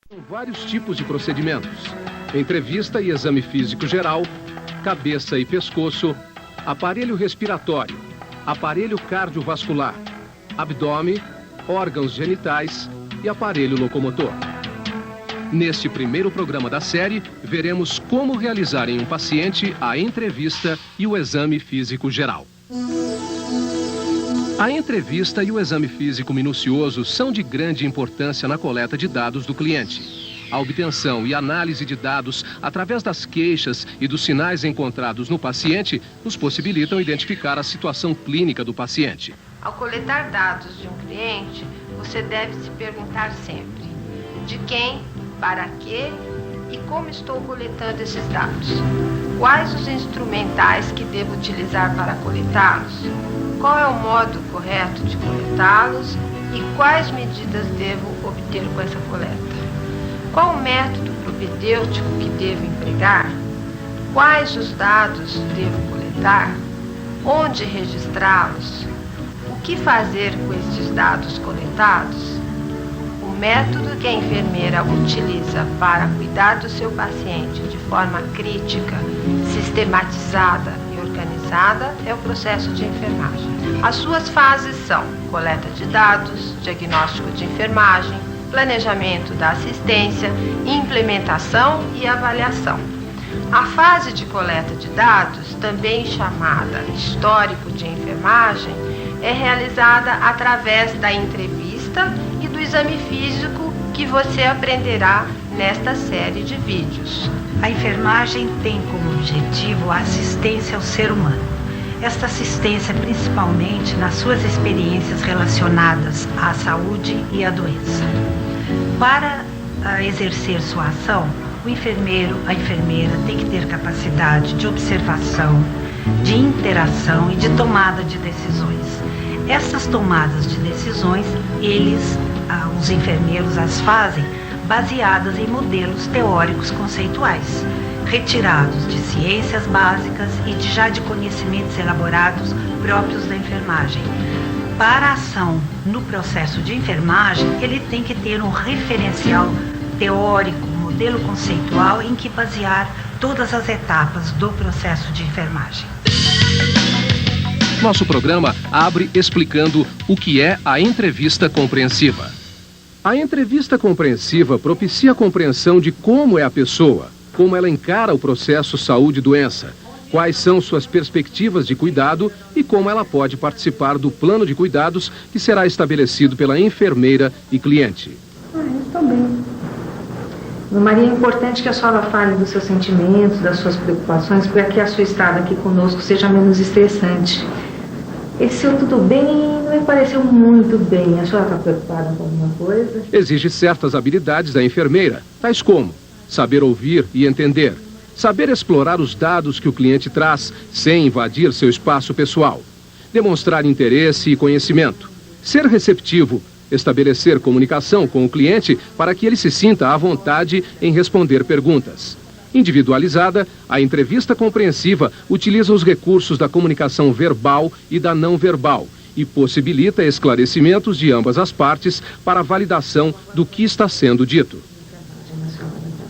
São vários tipos de procedimentos: entrevista e exame físico geral, cabeça e pescoço, aparelho respiratório, aparelho cardiovascular, abdômen, órgãos genitais e aparelho locomotor. Neste primeiro programa da série, veremos como realizar em um paciente a entrevista e o exame físico geral. A entrevista e o exame físico minucioso são de grande importância na coleta de dados do cliente. A obtenção e análise de dados através das queixas e dos sinais encontrados no paciente nos possibilitam identificar a situação clínica do paciente. Ao coletar dados de um cliente, você deve se perguntar sempre: de quem, para quê e como estou coletando esses dados? Quais os instrumentais que devo utilizar para coletá-los? Qual é o modo correto de coletá-los e quais medidas devo obter com essa coleta? Qual o método propedêutico que devo empregar? Quais os dados devo coletar? Onde registrá-los? O que fazer com estes dados coletados? O método que a enfermeira utiliza para cuidar do seu paciente de forma crítica, sistematizada e organizada é o processo de enfermagem. As suas fases são coleta de dados, diagnóstico de enfermagem, planejamento da assistência, implementação e avaliação. A fase de coleta de dados, também chamada histórico de enfermagem, é realizada através da entrevista e do exame físico que você aprenderá nesta série de vídeos. A enfermagem tem como objetivo a assistência ao ser humano. Esta assistência principalmente nas suas experiências relacionadas à saúde e à doença. Para exercer sua ação, o enfermeiro, a enfermeira tem que ter capacidade de observação, de interação e de tomada de decisões. Essas tomadas de decisões, os enfermeiros as fazem baseadas em modelos teóricos conceituais, retirados de ciências básicas e de conhecimentos elaborados próprios da enfermagem. Para a ação no processo de enfermagem, ele tem que ter um referencial teórico, modelo conceitual em que basear todas as etapas do processo de enfermagem. Nosso programa abre explicando o que é a entrevista compreensiva. A entrevista compreensiva propicia a compreensão de como é a pessoa, como ela encara o processo saúde-doença, quais são suas perspectivas de cuidado e como ela pode participar do plano de cuidados que será estabelecido pela enfermeira e cliente. Estou bem. Maria, é importante que a senhora fale dos seus sentimentos, das suas preocupações, para que a sua estada aqui conosco seja menos estressante. Esse seu tudo bem não me pareceu muito bem. A senhora está preocupada com alguma coisa? Exige certas habilidades da enfermeira, tais como saber ouvir e entender, saber explorar os dados que o cliente traz sem invadir seu espaço pessoal, demonstrar interesse e conhecimento, ser receptivo, estabelecer comunicação com o cliente para que ele se sinta à vontade em responder perguntas. Individualizada, a entrevista compreensiva utiliza os recursos da comunicação verbal e da não verbal e possibilita esclarecimentos de ambas as partes para a validação do que está sendo dito.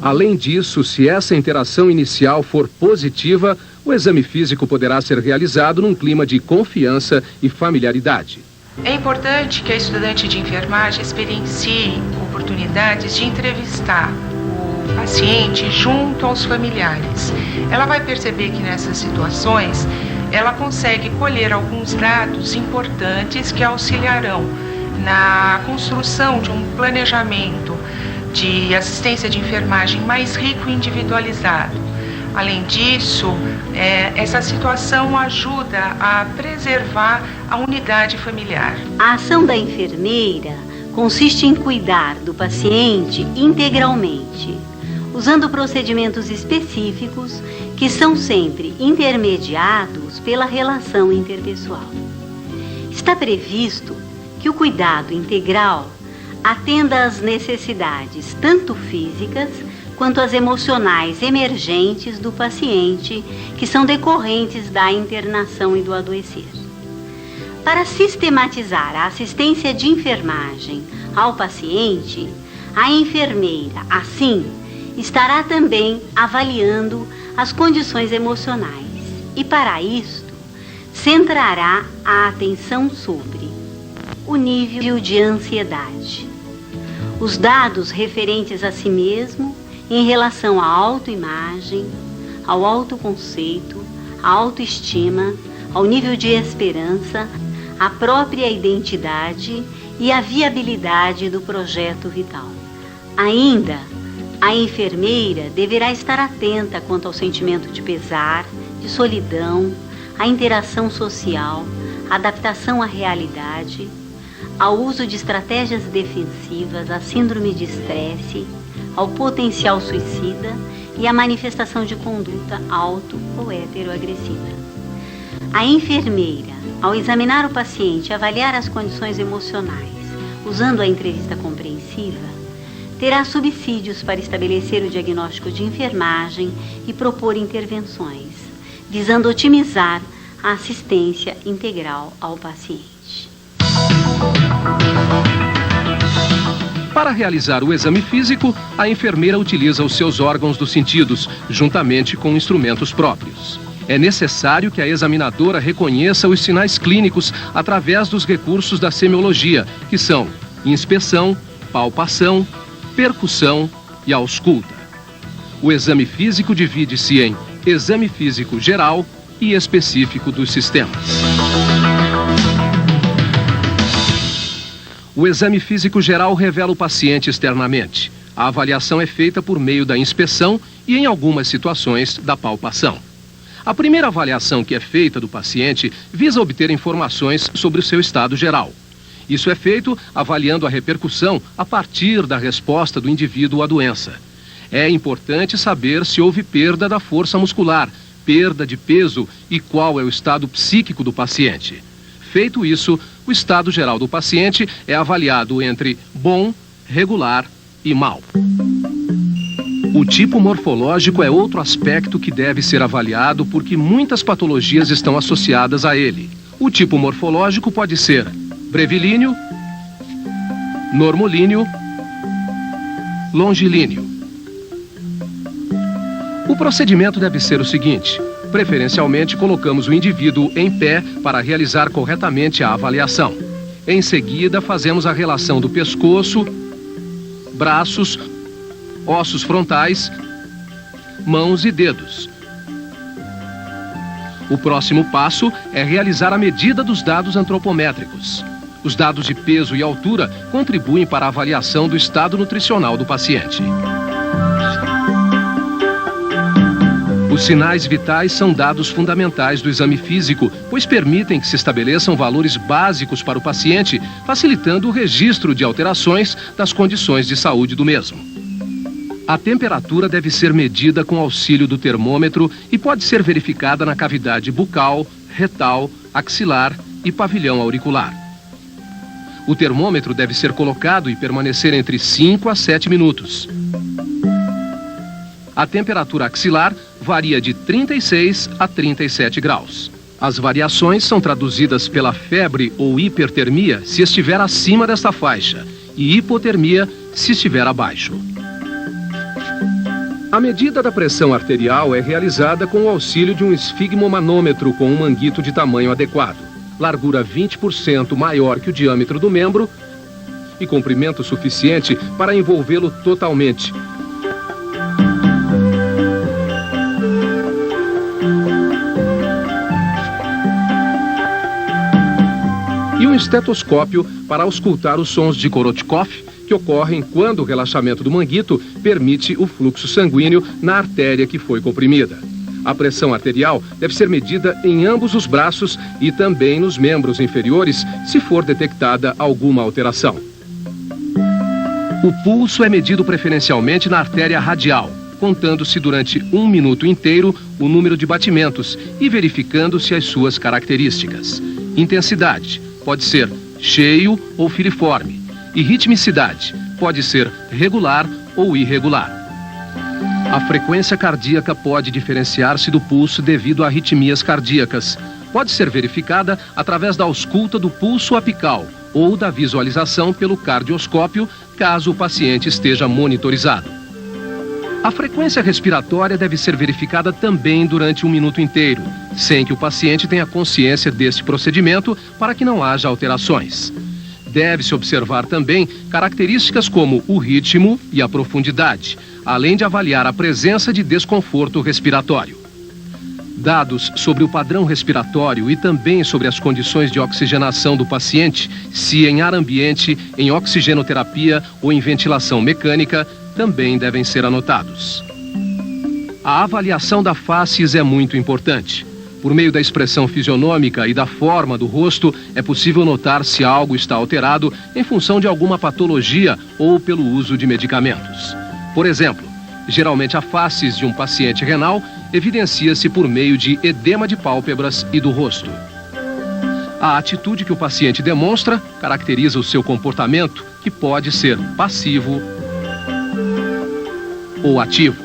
Além disso, se essa interação inicial for positiva, o exame físico poderá ser realizado num clima de confiança e familiaridade. É importante que a estudante de enfermagem experiencie oportunidades de entrevistar o paciente junto aos familiares. Ela vai perceber que nessas situações ela consegue colher alguns dados importantes que auxiliarão na construção de um planejamento de assistência de enfermagem mais rico e individualizado. Além disso, essa situação ajuda a preservar a unidade familiar. A ação da enfermeira consiste em cuidar do paciente integralmente, usando procedimentos específicos que são sempre intermediados pela relação interpessoal. Está previsto que o cuidado integral atenda às necessidades tanto físicas quanto as emocionais emergentes do paciente, que são decorrentes da internação e do adoecer. Para sistematizar a assistência de enfermagem ao paciente, A enfermeira, assim, estará também avaliando as condições emocionais e, para isto, centrará a atenção sobre o nível de ansiedade, os dados referentes a si mesmo em relação à autoimagem, ao autoconceito, à autoestima, ao nível de esperança, à própria identidade e à viabilidade do projeto vital. Ainda, a enfermeira deverá estar atenta quanto ao sentimento de pesar, de solidão, à interação social, à adaptação à realidade, ao uso de estratégias defensivas, à síndrome de estresse, ao potencial suicida e à manifestação de conduta auto- ou heteroagressiva. A enfermeira, ao examinar o paciente e avaliar as condições emocionais, usando a entrevista compreensiva, terá subsídios para estabelecer o diagnóstico de enfermagem e propor intervenções, visando otimizar a assistência integral ao paciente. Para realizar o exame físico, a enfermeira utiliza os seus órgãos dos sentidos, juntamente com instrumentos próprios. É necessário que a examinadora reconheça os sinais clínicos através dos recursos da semiologia, que são inspeção, palpação, percussão e ausculta. O exame físico divide-se em exame físico geral e específico dos sistemas. O exame físico geral revela o paciente externamente. A avaliação é feita por meio da inspeção e, em algumas situações, da palpação. A primeira avaliação que é feita do paciente visa obter informações sobre o seu estado geral. Isso é feito avaliando a repercussão a partir da resposta do indivíduo à doença. É importante saber se houve perda da força muscular, perda de peso e qual é o estado psíquico do paciente. Feito isso, o estado geral do paciente é avaliado entre bom, regular e mal. O tipo morfológico é outro aspecto que deve ser avaliado porque muitas patologias estão associadas a ele. O tipo morfológico pode ser brevilíneo, normolíneo, longilíneo. O procedimento deve ser o seguinte: preferencialmente colocamos o indivíduo em pé para realizar corretamente a avaliação. Em seguida, fazemos a relação do pescoço, braços, ossos frontais, mãos e dedos. O próximo passo é realizar a medida dos dados antropométricos. Os dados de peso e altura contribuem para a avaliação do estado nutricional do paciente. Os sinais vitais são dados fundamentais do exame físico, pois permitem que se estabeleçam valores básicos para o paciente, facilitando o registro de alterações das condições de saúde do mesmo. A temperatura deve ser medida com auxílio do termômetro e pode ser verificada na cavidade bucal, retal, axilar e pavilhão auricular. O termômetro deve ser colocado e permanecer entre 5 a 7 minutos. A temperatura axilar varia de 36 a 37 graus. As variações são traduzidas pela febre ou hipertermia se estiver acima desta faixa e hipotermia se estiver abaixo. A medida da pressão arterial é realizada com o auxílio de um esfigmomanômetro com um manguito de tamanho adequado, largura 20% maior que o diâmetro do membro e comprimento suficiente para envolvê-lo totalmente. E um estetoscópio para auscultar os sons de Korotkov, que ocorrem quando o relaxamento do manguito permite o fluxo sanguíneo na artéria que foi comprimida. A pressão arterial deve ser medida em ambos os braços e também nos membros inferiores, se for detectada alguma alteração. O pulso é medido preferencialmente na artéria radial, contando-se durante 1 minuto inteiro o número de batimentos e verificando-se as suas características. Intensidade pode ser cheio ou filiforme, e ritmicidade pode ser regular ou irregular. A frequência cardíaca pode diferenciar-se do pulso devido a arritmias cardíacas. Pode ser verificada através da ausculta do pulso apical, ou da visualização pelo cardioscópio, caso o paciente esteja monitorizado. A frequência respiratória deve ser verificada também durante um minuto inteiro, sem que o paciente tenha consciência deste procedimento para que não haja alterações. Deve-se observar também características como o ritmo e a profundidade, além de avaliar a presença de desconforto respiratório. Dados sobre o padrão respiratório e também sobre as condições de oxigenação do paciente, se em ar ambiente, em oxigenoterapia ou em ventilação mecânica, também devem ser anotados. A avaliação da facies é muito importante. Por meio da expressão fisionômica e da forma do rosto, é possível notar se algo está alterado em função de alguma patologia ou pelo uso de medicamentos. Por exemplo, geralmente a facies de um paciente renal evidencia-se por meio de edema de pálpebras e do rosto. A atitude que o paciente demonstra caracteriza o seu comportamento, que pode ser passivo ou ativo.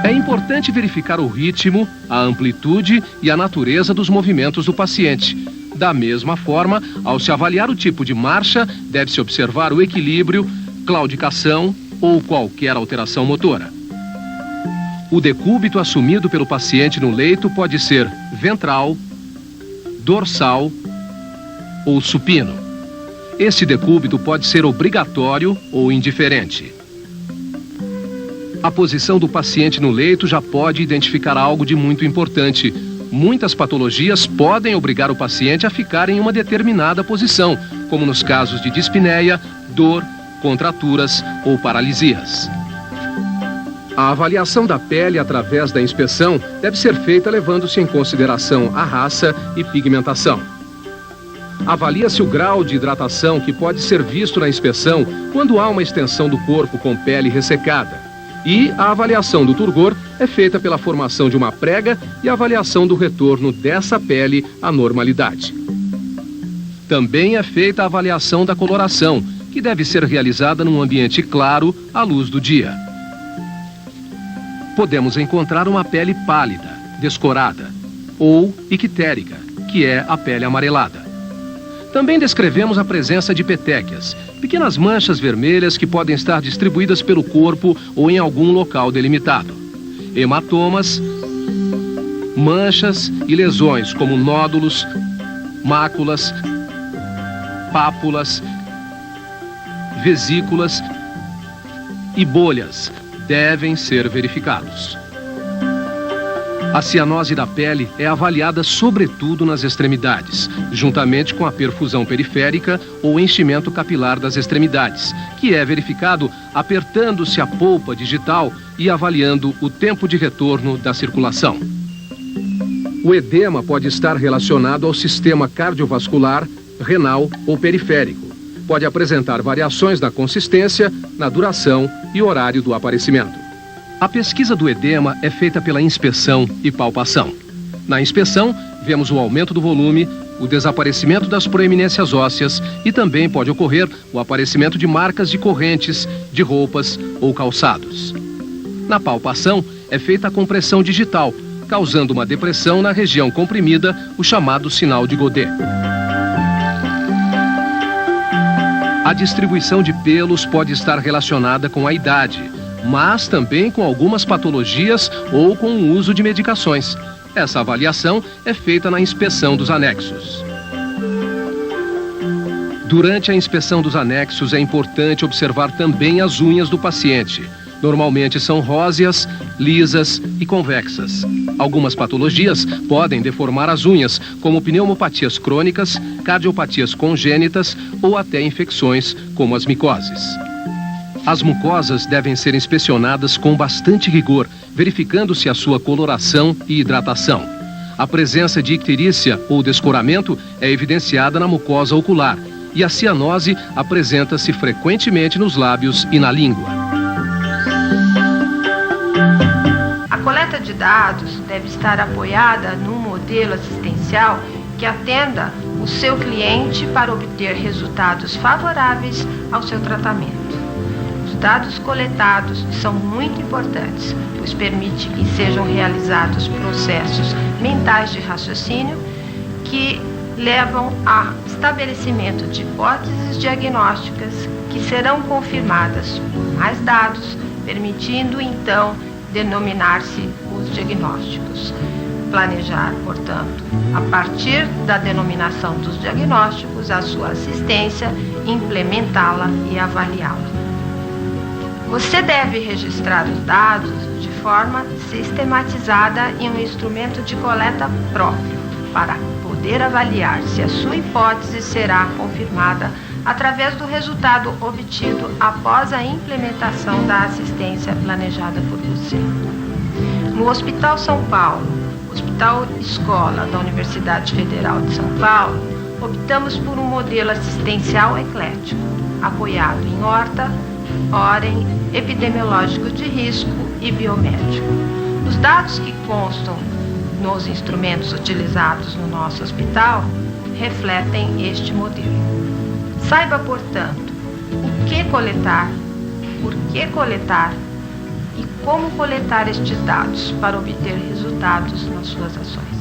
É importante verificar o ritmo, a amplitude e a natureza dos movimentos do paciente. Da mesma forma, ao se avaliar o tipo de marcha, deve-se observar o equilíbrio, claudicação ou qualquer alteração motora. O decúbito assumido pelo paciente no leito pode ser ventral, dorsal ou supino. Este decúbito pode ser obrigatório ou indiferente. A posição do paciente no leito já pode identificar algo de muito importante. Muitas patologias podem obrigar o paciente a ficar em uma determinada posição, como nos casos de dispneia, dor, contraturas ou paralisias. A avaliação da pele através da inspeção deve ser feita levando-se em consideração a raça e pigmentação. Avalia-se o grau de hidratação que pode ser visto na inspeção quando há uma extensão do corpo com pele ressecada. E a avaliação do turgor é feita pela formação de uma prega e a avaliação do retorno dessa pele à normalidade. Também é feita a avaliação da coloração, que deve ser realizada num ambiente claro, à luz do dia. Podemos encontrar uma pele pálida, descorada, ou ictérica, que é a pele amarelada. Também descrevemos a presença de petequias, pequenas manchas vermelhas que podem estar distribuídas pelo corpo ou em algum local delimitado. Hematomas, manchas e lesões como nódulos, máculas, pápulas, vesículas e bolhas devem ser verificados. A cianose da pele é avaliada sobretudo nas extremidades, juntamente com a perfusão periférica ou enchimento capilar das extremidades, que é verificado apertando-se a polpa digital e avaliando o tempo de retorno da circulação. O edema pode estar relacionado ao sistema cardiovascular, renal ou periférico. Pode apresentar variações na consistência, na duração e horário do aparecimento. A pesquisa do edema é feita pela inspeção e palpação. Na inspeção, vemos o aumento do volume, o desaparecimento das proeminências ósseas e também pode ocorrer o aparecimento de marcas de correntes, de roupas ou calçados. Na palpação, é feita a compressão digital, causando uma depressão na região comprimida, o chamado sinal de Godet. A distribuição de pelos pode estar relacionada com a idade, mas também com algumas patologias ou com o uso de medicações. Essa avaliação é feita na inspeção dos anexos. Durante a inspeção dos anexos é importante observar também as unhas do paciente. Normalmente são róseas, lisas e convexas. Algumas patologias podem deformar as unhas, como pneumopatias crônicas, cardiopatias congênitas ou até infecções como as micoses. As mucosas devem ser inspecionadas com bastante rigor, verificando-se a sua coloração e hidratação. A presença de icterícia ou descoramento é evidenciada na mucosa ocular e a cianose apresenta-se frequentemente nos lábios e na língua. A coleta de dados deve estar apoiada num modelo assistencial que atenda o seu cliente para obter resultados favoráveis ao seu tratamento. Os dados coletados são muito importantes, pois permite que sejam realizados processos mentais de raciocínio que levam a estabelecimento de hipóteses diagnósticas que serão confirmadas por mais dados, permitindo então denominar-se os diagnósticos. Planejar, portanto, a partir da denominação dos diagnósticos, a sua assistência, implementá-la e avaliá-la. Você deve registrar os dados de forma sistematizada em um instrumento de coleta próprio, para poder avaliar se a sua hipótese será confirmada através do resultado obtido após a implementação da assistência planejada por você. No Hospital São Paulo, Hospital Escola da Universidade Federal de São Paulo, optamos por um modelo assistencial eclético, apoiado em horta, ordem, epidemiológico de risco e biomédico. Os dados que constam nos instrumentos utilizados no nosso hospital refletem este modelo. Saiba, portanto, o que coletar, por que coletar e como coletar estes dados para obter resultados nas suas ações.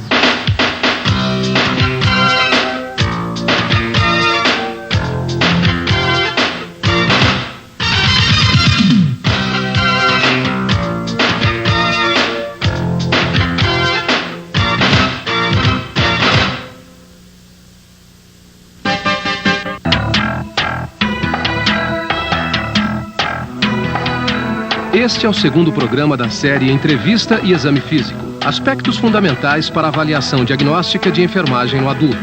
Este é o segundo programa da série Entrevista e Exame Físico, aspectos fundamentais para a avaliação diagnóstica de enfermagem no adulto.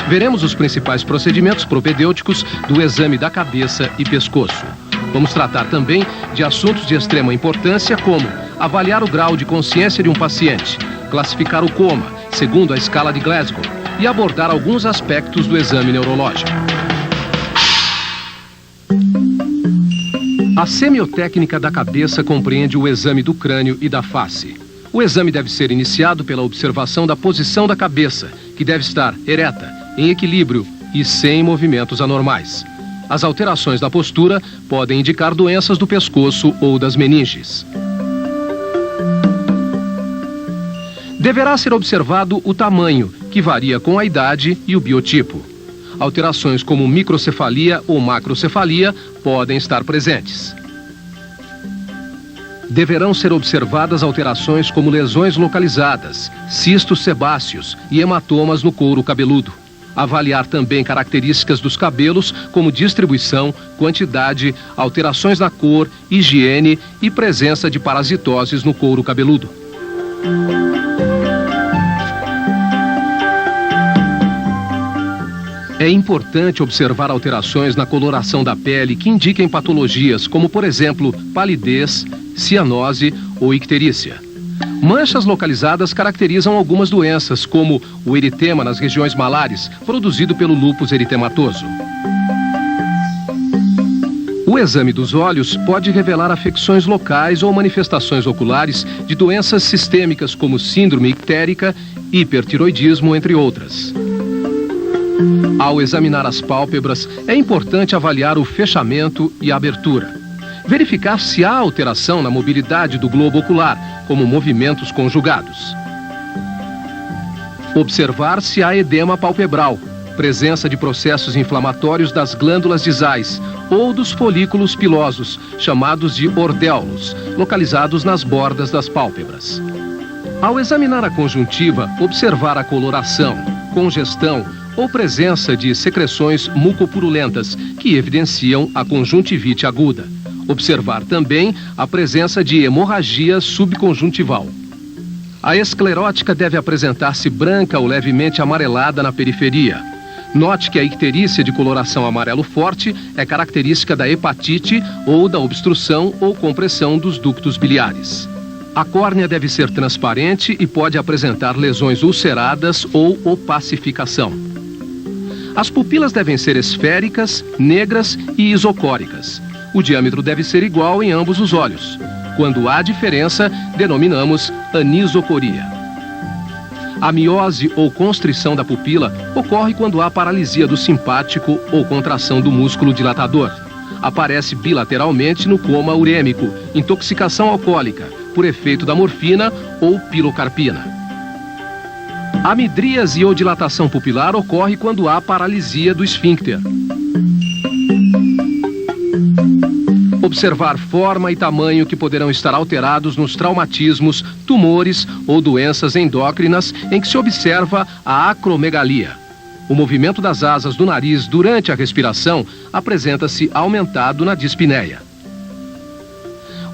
Veremos os principais procedimentos propedêuticos do exame da cabeça e pescoço. Vamos tratar também de assuntos de extrema importância, como avaliar o grau de consciência de um paciente, classificar o coma, segundo a escala de Glasgow, e abordar alguns aspectos do exame neurológico. A semiotécnica da cabeça compreende o exame do crânio e da face. O exame deve ser iniciado pela observação da posição da cabeça, que deve estar ereta, em equilíbrio e sem movimentos anormais. As alterações da postura podem indicar doenças do pescoço ou das meninges. Deverá ser observado o tamanho, que varia com a idade e o biotipo. Alterações como microcefalia ou macrocefalia podem estar presentes. Deverão ser observadas alterações como lesões localizadas, cistos sebáceos e hematomas no couro cabeludo. Avaliar também características dos cabelos, como distribuição, quantidade, alterações na cor, higiene e presença de parasitoses no couro cabeludo. É importante observar alterações na coloração da pele que indiquem patologias, como, por exemplo, palidez, cianose ou icterícia. Manchas localizadas caracterizam algumas doenças, como o eritema nas regiões malares, produzido pelo lúpus eritematoso. O exame dos olhos pode revelar afecções locais ou manifestações oculares de doenças sistêmicas, como síndrome ictérica, hipertiroidismo, entre outras. Ao examinar as pálpebras, é importante avaliar o fechamento e a abertura. Verificar se há alteração na mobilidade do globo ocular, como movimentos conjugados. Observar se há edema palpebral, presença de processos inflamatórios das glândulas disais ou dos folículos pilosos, chamados de ordéolos, localizados nas bordas das pálpebras. Ao examinar a conjuntiva, observar a coloração, congestão ou presença de secreções mucopurulentas que evidenciam a conjuntivite aguda. Observar também a presença de hemorragia subconjuntival. A esclerótica deve apresentar-se branca ou levemente amarelada na periferia. Note que a icterícia de coloração amarelo forte é característica da hepatite ou da obstrução ou compressão dos ductos biliares. A córnea deve ser transparente e pode apresentar lesões ulceradas ou opacificação. As pupilas devem ser esféricas, negras e isocóricas. O diâmetro deve ser igual em ambos os olhos. Quando há diferença, denominamos anisocoria. A miose ou constrição da pupila ocorre quando há paralisia do simpático ou contração do músculo dilatador. Aparece bilateralmente no coma urêmico, intoxicação alcoólica, por efeito da morfina ou pilocarpina. A midríase ou dilatação pupilar ocorre quando há paralisia do esfíncter. Observar forma e tamanho que poderão estar alterados nos traumatismos, tumores ou doenças endócrinas em que se observa a acromegalia. O movimento das asas do nariz durante a respiração apresenta-se aumentado na dispneia.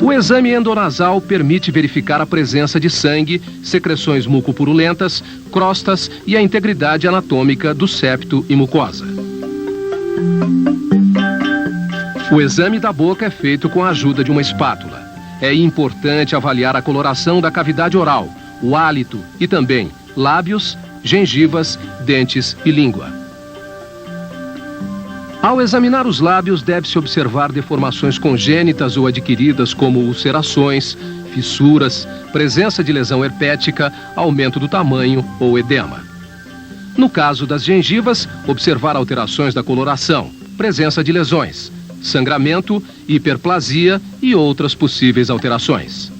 O exame endonasal permite verificar a presença de sangue, secreções mucopurulentas, crostas e a integridade anatômica do septo e mucosa. O exame da boca é feito com a ajuda de uma espátula. É importante avaliar a coloração da cavidade oral, o hálito e também lábios, gengivas, dentes e língua. Ao examinar os lábios, deve-se observar deformações congênitas ou adquiridas, como ulcerações, fissuras, presença de lesão herpética, aumento do tamanho ou edema. No caso das gengivas, observar alterações da coloração, presença de lesões, sangramento, hiperplasia e outras possíveis alterações.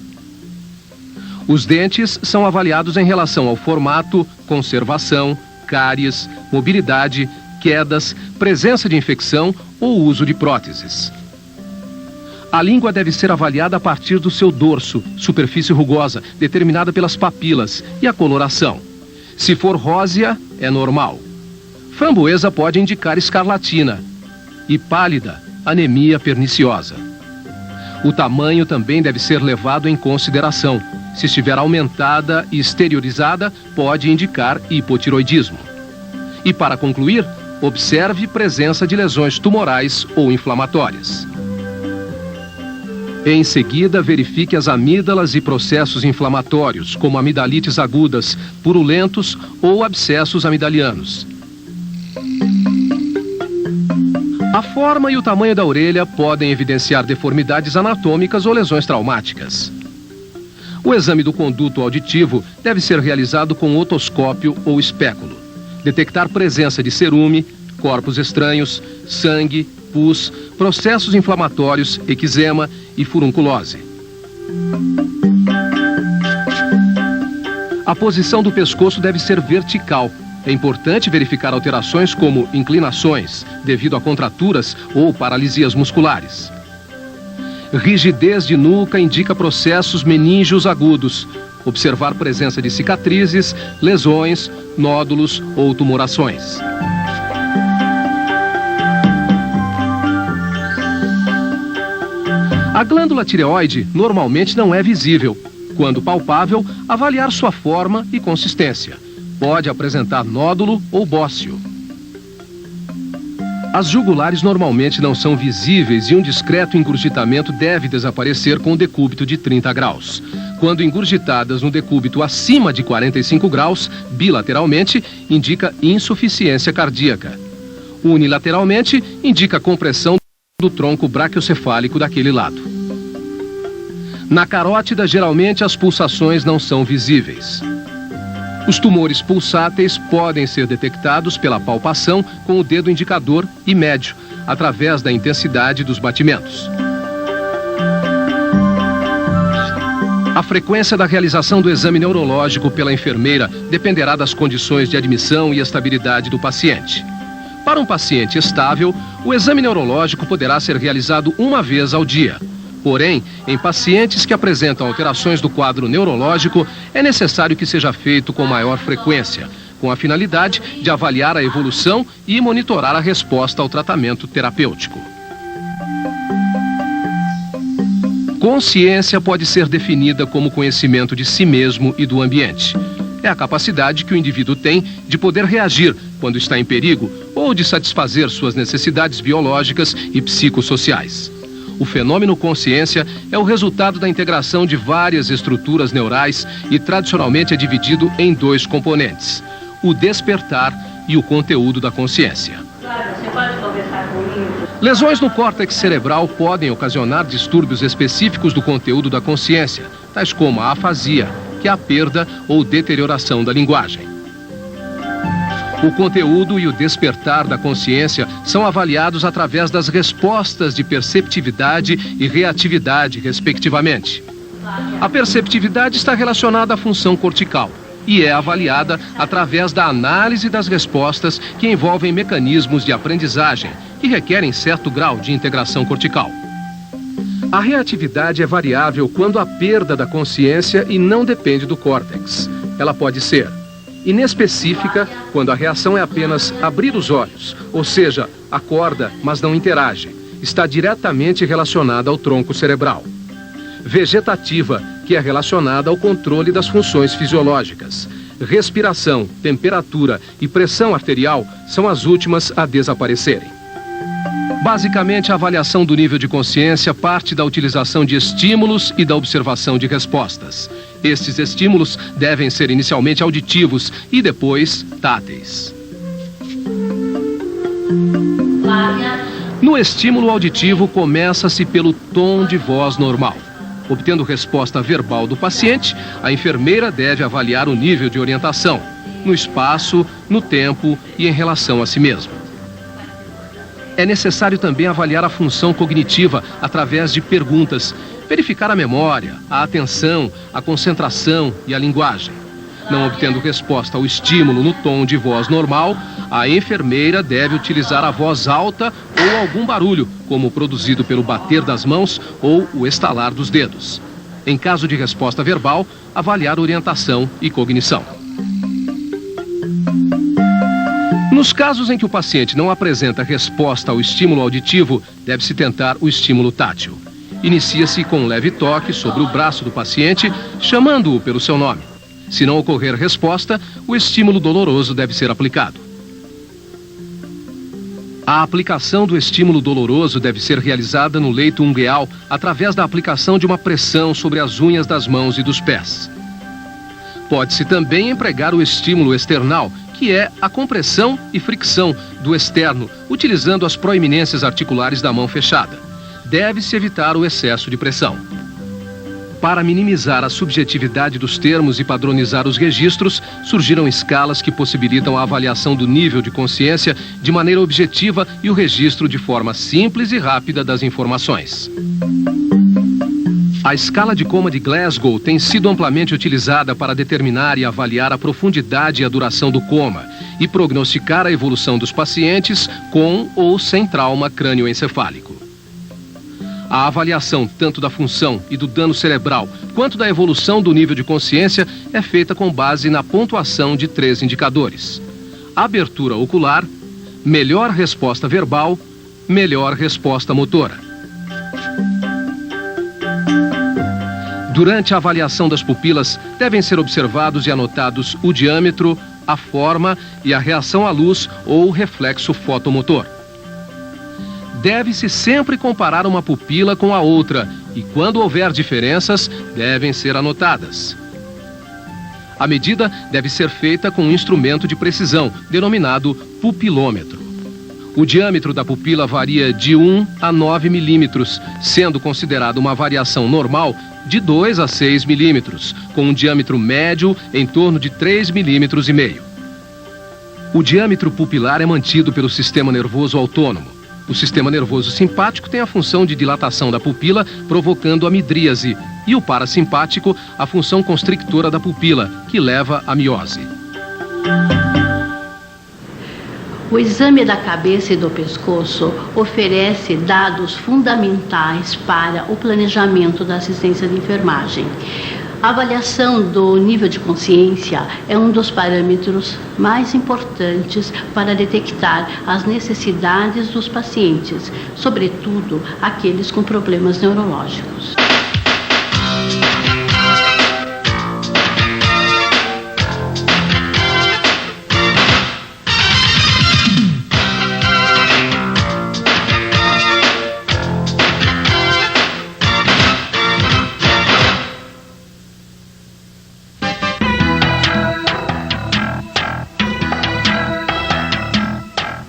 Os dentes são avaliados em relação ao formato, conservação, cáries, mobilidade, quedas, presença de infecção ou uso de próteses. A língua deve ser avaliada a partir do seu dorso, superfície rugosa, determinada pelas papilas, e a coloração. Se for rósea, é normal. Framboesa pode indicar escarlatina. E pálida, anemia perniciosa. O tamanho também deve ser levado em consideração. Se estiver aumentada e exteriorizada, pode indicar hipotiroidismo. E para concluir, observe presença de lesões tumorais ou inflamatórias. Em seguida, verifique as amígdalas e processos inflamatórios, como amidalites agudas, purulentos ou abscessos amidalianos. A forma e o tamanho da orelha podem evidenciar deformidades anatômicas ou lesões traumáticas. O exame do conduto auditivo deve ser realizado com otoscópio ou espéculo. Detectar presença de cerume, corpos estranhos, sangue, pus, processos inflamatórios, eczema e furunculose. A posição do pescoço deve ser vertical. É importante verificar alterações como inclinações, devido a contraturas ou paralisias musculares. Rigidez de nuca indica processos meníngeos agudos. Observar presença de cicatrizes, lesões, nódulos ou tumorações. A glândula tireoide normalmente não é visível. Quando palpável, avaliar sua forma e consistência. Pode apresentar nódulo ou bócio. As jugulares normalmente não são visíveis e um discreto engurgitamento deve desaparecer com o decúbito de 30 graus. Quando engurgitadas no decúbito acima de 45 graus, bilateralmente, indica insuficiência cardíaca. Unilateralmente, indica compressão do tronco braquiocefálico daquele lado. Na carótida, geralmente, as pulsações não são visíveis. Os tumores pulsáteis podem ser detectados pela palpação com o dedo indicador e médio, através da intensidade dos batimentos. A frequência da realização do exame neurológico pela enfermeira dependerá das condições de admissão e estabilidade do paciente. Para um paciente estável, o exame neurológico poderá ser realizado uma vez ao dia. Porém, em pacientes que apresentam alterações do quadro neurológico, é necessário que seja feito com maior frequência, com a finalidade de avaliar a evolução e monitorar a resposta ao tratamento terapêutico. Consciência pode ser definida como conhecimento de si mesmo e do ambiente. É a capacidade que o indivíduo tem de poder reagir quando está em perigo ou de satisfazer suas necessidades biológicas e psicossociais. O fenômeno consciência é o resultado da integração de várias estruturas neurais e tradicionalmente é dividido em dois componentes: o despertar e o conteúdo da consciência. Você pode conversar comigo? Lesões no córtex cerebral podem ocasionar distúrbios específicos do conteúdo da consciência, tais como a afasia, que é a perda ou deterioração da linguagem. O conteúdo e o despertar da consciência são avaliados através das respostas de perceptividade e reatividade, respectivamente. A perceptividade está relacionada à função cortical. e é avaliada através da análise das respostas que envolvem mecanismos de aprendizagem que requerem certo grau de integração cortical. A reatividade é variável quando há perda da consciência e não depende do córtex. Ela pode ser inespecífica quando a reação é apenas abrir os olhos, ou seja, acorda, mas não interage. Está diretamente relacionada ao tronco cerebral. Vegetativa, que é relacionada ao controle das funções fisiológicas. Respiração, temperatura e pressão arterial são as últimas a desaparecerem. Basicamente, a avaliação do nível de consciência parte da utilização de estímulos e da observação de respostas. Estes estímulos devem ser inicialmente auditivos e depois táteis. No estímulo auditivo, começa-se pelo tom de voz normal. Obtendo resposta verbal do paciente, a enfermeira deve avaliar o nível de orientação, no espaço, no tempo e em relação a si mesmo. É necessário também avaliar a função cognitiva através de perguntas, verificar a memória, a atenção, a concentração e a linguagem. Não obtendo resposta ao estímulo no tom de voz normal, a enfermeira deve utilizar a voz alta ou algum barulho, como o produzido pelo bater das mãos ou o estalar dos dedos. Em caso de resposta verbal, avaliar orientação e cognição. Nos casos em que o paciente não apresenta resposta ao estímulo auditivo, deve-se tentar o estímulo tátil. Inicia-se com um leve toque sobre o braço do paciente, chamando-o pelo seu nome. Se não ocorrer resposta, o estímulo doloroso deve ser aplicado. A aplicação do estímulo doloroso deve ser realizada no leito ungueal através da aplicação de uma pressão sobre as unhas das mãos e dos pés. Pode-se também empregar o estímulo external, que é a compressão e fricção do externo, utilizando as proeminências articulares da mão fechada. Deve-se evitar o excesso de pressão. Para minimizar a subjetividade dos termos e padronizar os registros, surgiram escalas que possibilitam a avaliação do nível de consciência de maneira objetiva e o registro de forma simples e rápida das informações. A escala de coma de Glasgow tem sido amplamente utilizada para determinar e avaliar a profundidade e a duração do coma e prognosticar a evolução dos pacientes com ou sem trauma crânioencefálico. A avaliação tanto da função e do dano cerebral, quanto da evolução do nível de consciência, é feita com base na pontuação de 3 indicadores: abertura ocular, melhor resposta verbal, melhor resposta motora. Durante a avaliação das pupilas, devem ser observados e anotados o diâmetro, a forma e a reação à luz ou reflexo fotomotor. Deve-se sempre comparar uma pupila com a outra e, quando houver diferenças, devem ser anotadas. A medida deve ser feita com um instrumento de precisão, denominado pupilômetro. O diâmetro da pupila varia de 1 a 9 milímetros, sendo considerada uma variação normal de 2 a 6 milímetros, com um diâmetro médio em torno de 3,5 milímetros. O diâmetro pupilar é mantido pelo sistema nervoso autônomo. O sistema nervoso simpático tem a função de dilatação da pupila, provocando a midríase, e o parasimpático a função constrictora da pupila, que leva à miose. O exame da cabeça e do pescoço oferece dados fundamentais para o planejamento da assistência de enfermagem. A avaliação do nível de consciência é um dos parâmetros mais importantes para detectar as necessidades dos pacientes, sobretudo aqueles com problemas neurológicos.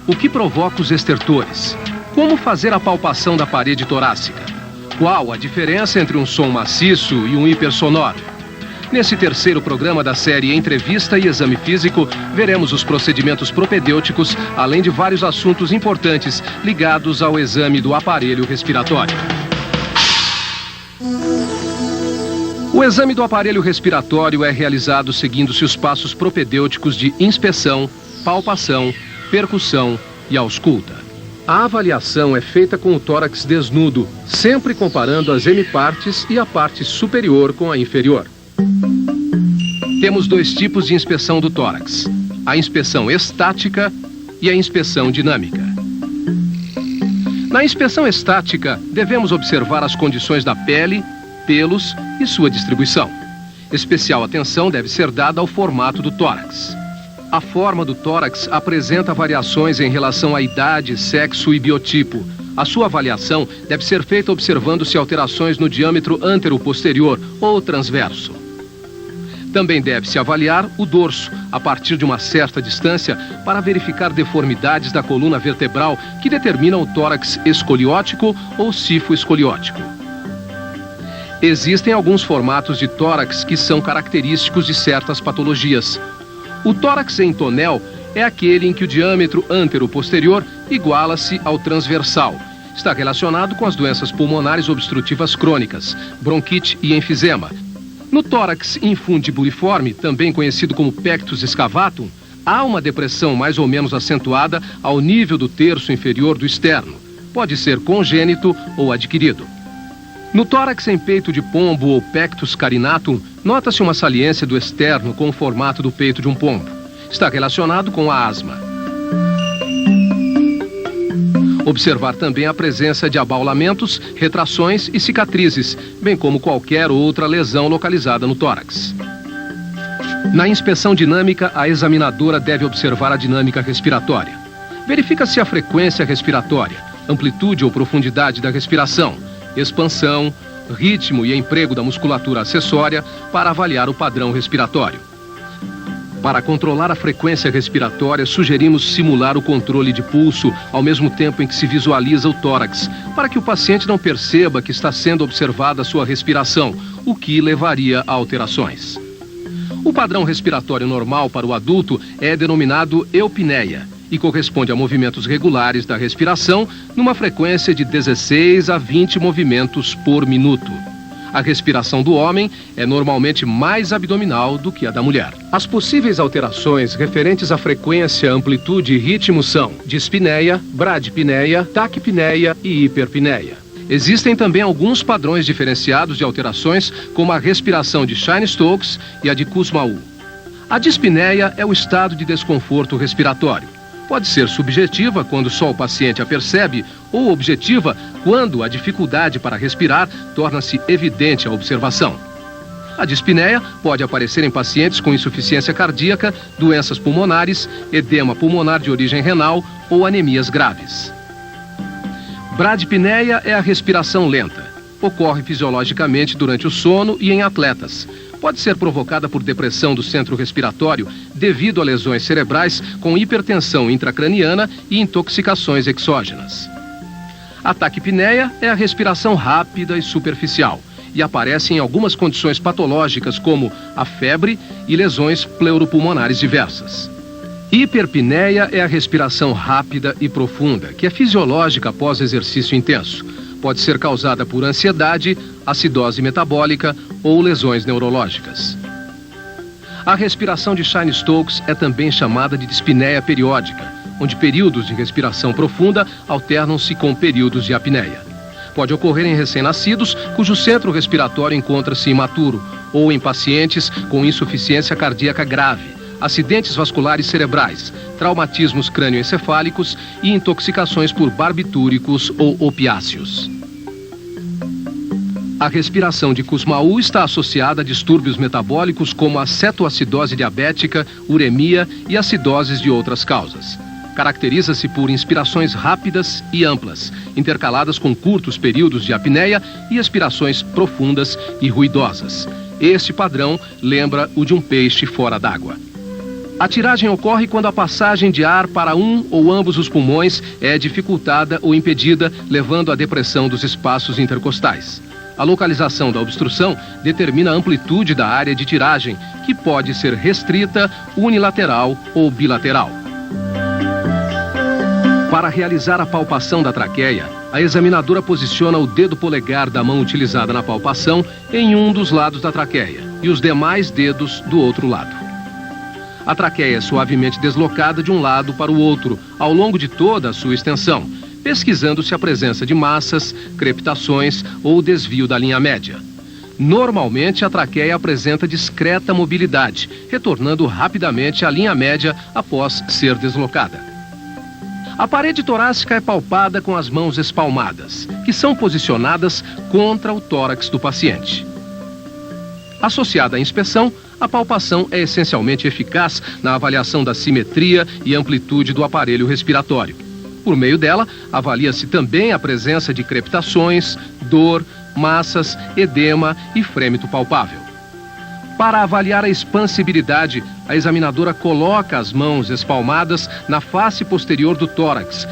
O que provoca os estertores? Como fazer a palpação da parede torácica? Qual a diferença entre um som maciço e um hipersonoro? Nesse terceiro programa da série Entrevista e Exame Físico, veremos os procedimentos propedêuticos, além de vários assuntos importantes ligados ao exame do aparelho respiratório. O O exame do aparelho respiratório é realizado seguindo-se os passos propedêuticos de inspeção, palpação, percussão e ausculta. A avaliação é feita com o tórax desnudo, sempre comparando as hemipartes e a parte superior com a inferior. Temos dois tipos de inspeção do tórax: a inspeção estática e a inspeção dinâmica. Na inspeção estática, devemos observar as condições da pele, pelos e sua distribuição. Especial atenção deve ser dada ao formato do tórax. A forma do tórax apresenta variações em relação à idade, sexo e biotipo. A sua avaliação deve ser feita observando-se alterações no diâmetro antero-posterior ou transverso. Também deve-se avaliar o dorso, a partir de uma certa distância, para verificar deformidades da coluna vertebral que determinam o tórax escoliótico ou cifoescoliótico. Existem alguns formatos de tórax que são característicos de certas patologias. O tórax em tonel é aquele em que o diâmetro antero-posterior iguala-se ao transversal. Está relacionado com as doenças pulmonares obstrutivas crônicas, bronquite e enfisema. No tórax infundibuliforme, também conhecido como pectus excavatum, há uma depressão mais ou menos acentuada ao nível do terço inferior do externo. Pode ser congênito ou adquirido. No tórax em peito de pombo ou pectus carinatum, nota-se uma saliência do externo com o formato do peito de um pombo. Está relacionado com a asma. Observar também a presença de abaulamentos, retrações e cicatrizes, bem como qualquer outra lesão localizada no tórax. Na inspeção dinâmica, a examinadora deve observar a dinâmica respiratória. Verifica-se a frequência respiratória, amplitude ou profundidade da respiração, expansão, ritmo e emprego da musculatura acessória para avaliar o padrão respiratório. Para controlar a frequência respiratória, sugerimos simular o controle de pulso ao mesmo tempo em que se visualiza o tórax, para que o paciente não perceba que está sendo observada a sua respiração, o que levaria a alterações. O padrão respiratório normal para o adulto é denominado eupneia e corresponde a movimentos regulares da respiração numa frequência de 16 a 20 movimentos por minuto. A respiração do homem é normalmente mais abdominal do que a da mulher. As possíveis alterações referentes à frequência, amplitude e ritmo são dispneia, bradipneia, taquipneia e hiperpneia. Existem também alguns padrões diferenciados de alterações, como a respiração de Cheyne-Stokes e a de Kussmaul. A dispneia é o estado de desconforto respiratório. Pode ser subjetiva, quando só o paciente a percebe, ou objetiva, quando a dificuldade para respirar torna-se evidente à observação. A dispneia pode aparecer em pacientes com insuficiência cardíaca, doenças pulmonares, edema pulmonar de origem renal ou anemias graves. Bradipneia é a respiração lenta. Ocorre fisiologicamente durante o sono e em atletas. Pode ser provocada por depressão do centro respiratório devido a lesões cerebrais com hipertensão intracraniana e intoxicações exógenas. A taquipneia é a respiração rápida e superficial e aparece em algumas condições patológicas como a febre e lesões pleuropulmonares diversas. Hiperpneia é a respiração rápida e profunda, que é fisiológica após exercício intenso. Pode ser causada por ansiedade, acidose metabólica ou lesões neurológicas. A respiração de Cheyne-Stokes é também chamada de dispneia periódica, onde períodos de respiração profunda alternam-se com períodos de apneia. Pode ocorrer em recém-nascidos cujo centro respiratório encontra-se imaturo ou em pacientes com insuficiência cardíaca grave, acidentes vasculares cerebrais, traumatismos crânioencefálicos e intoxicações por barbitúricos ou opiáceos. A respiração de Kussmaul está associada a distúrbios metabólicos como a cetoacidose diabética, uremia e acidoses de outras causas. Caracteriza-se por inspirações rápidas e amplas, intercaladas com curtos períodos de apneia e expirações profundas e ruidosas. Este padrão lembra o de um peixe fora d'água. A tiragem ocorre quando a passagem de ar para um ou ambos os pulmões é dificultada ou impedida, levando à depressão dos espaços intercostais. A localização da obstrução determina a amplitude da área de tiragem, que pode ser restrita, unilateral ou bilateral. Para realizar a palpação da traqueia, a examinadora posiciona o dedo polegar da mão utilizada na palpação em um dos lados da traqueia e os demais dedos do outro lado. A traqueia é suavemente deslocada de um lado para o outro ao longo de toda a sua extensão, pesquisando-se a presença de massas, crepitações ou desvio da linha média. Normalmente, a traqueia apresenta discreta mobilidade, retornando rapidamente à linha média após ser deslocada. A parede torácica é palpada com as mãos espalmadas, que são posicionadas contra o tórax do paciente. Associada à inspeção, a palpação é essencialmente eficaz na avaliação da simetria e amplitude do aparelho respiratório. Por meio dela, avalia-se também a presença de crepitações, dor, massas, edema e frêmito palpável. Para avaliar a expansibilidade, a examinadora coloca as mãos espalmadas na face posterior do tórax.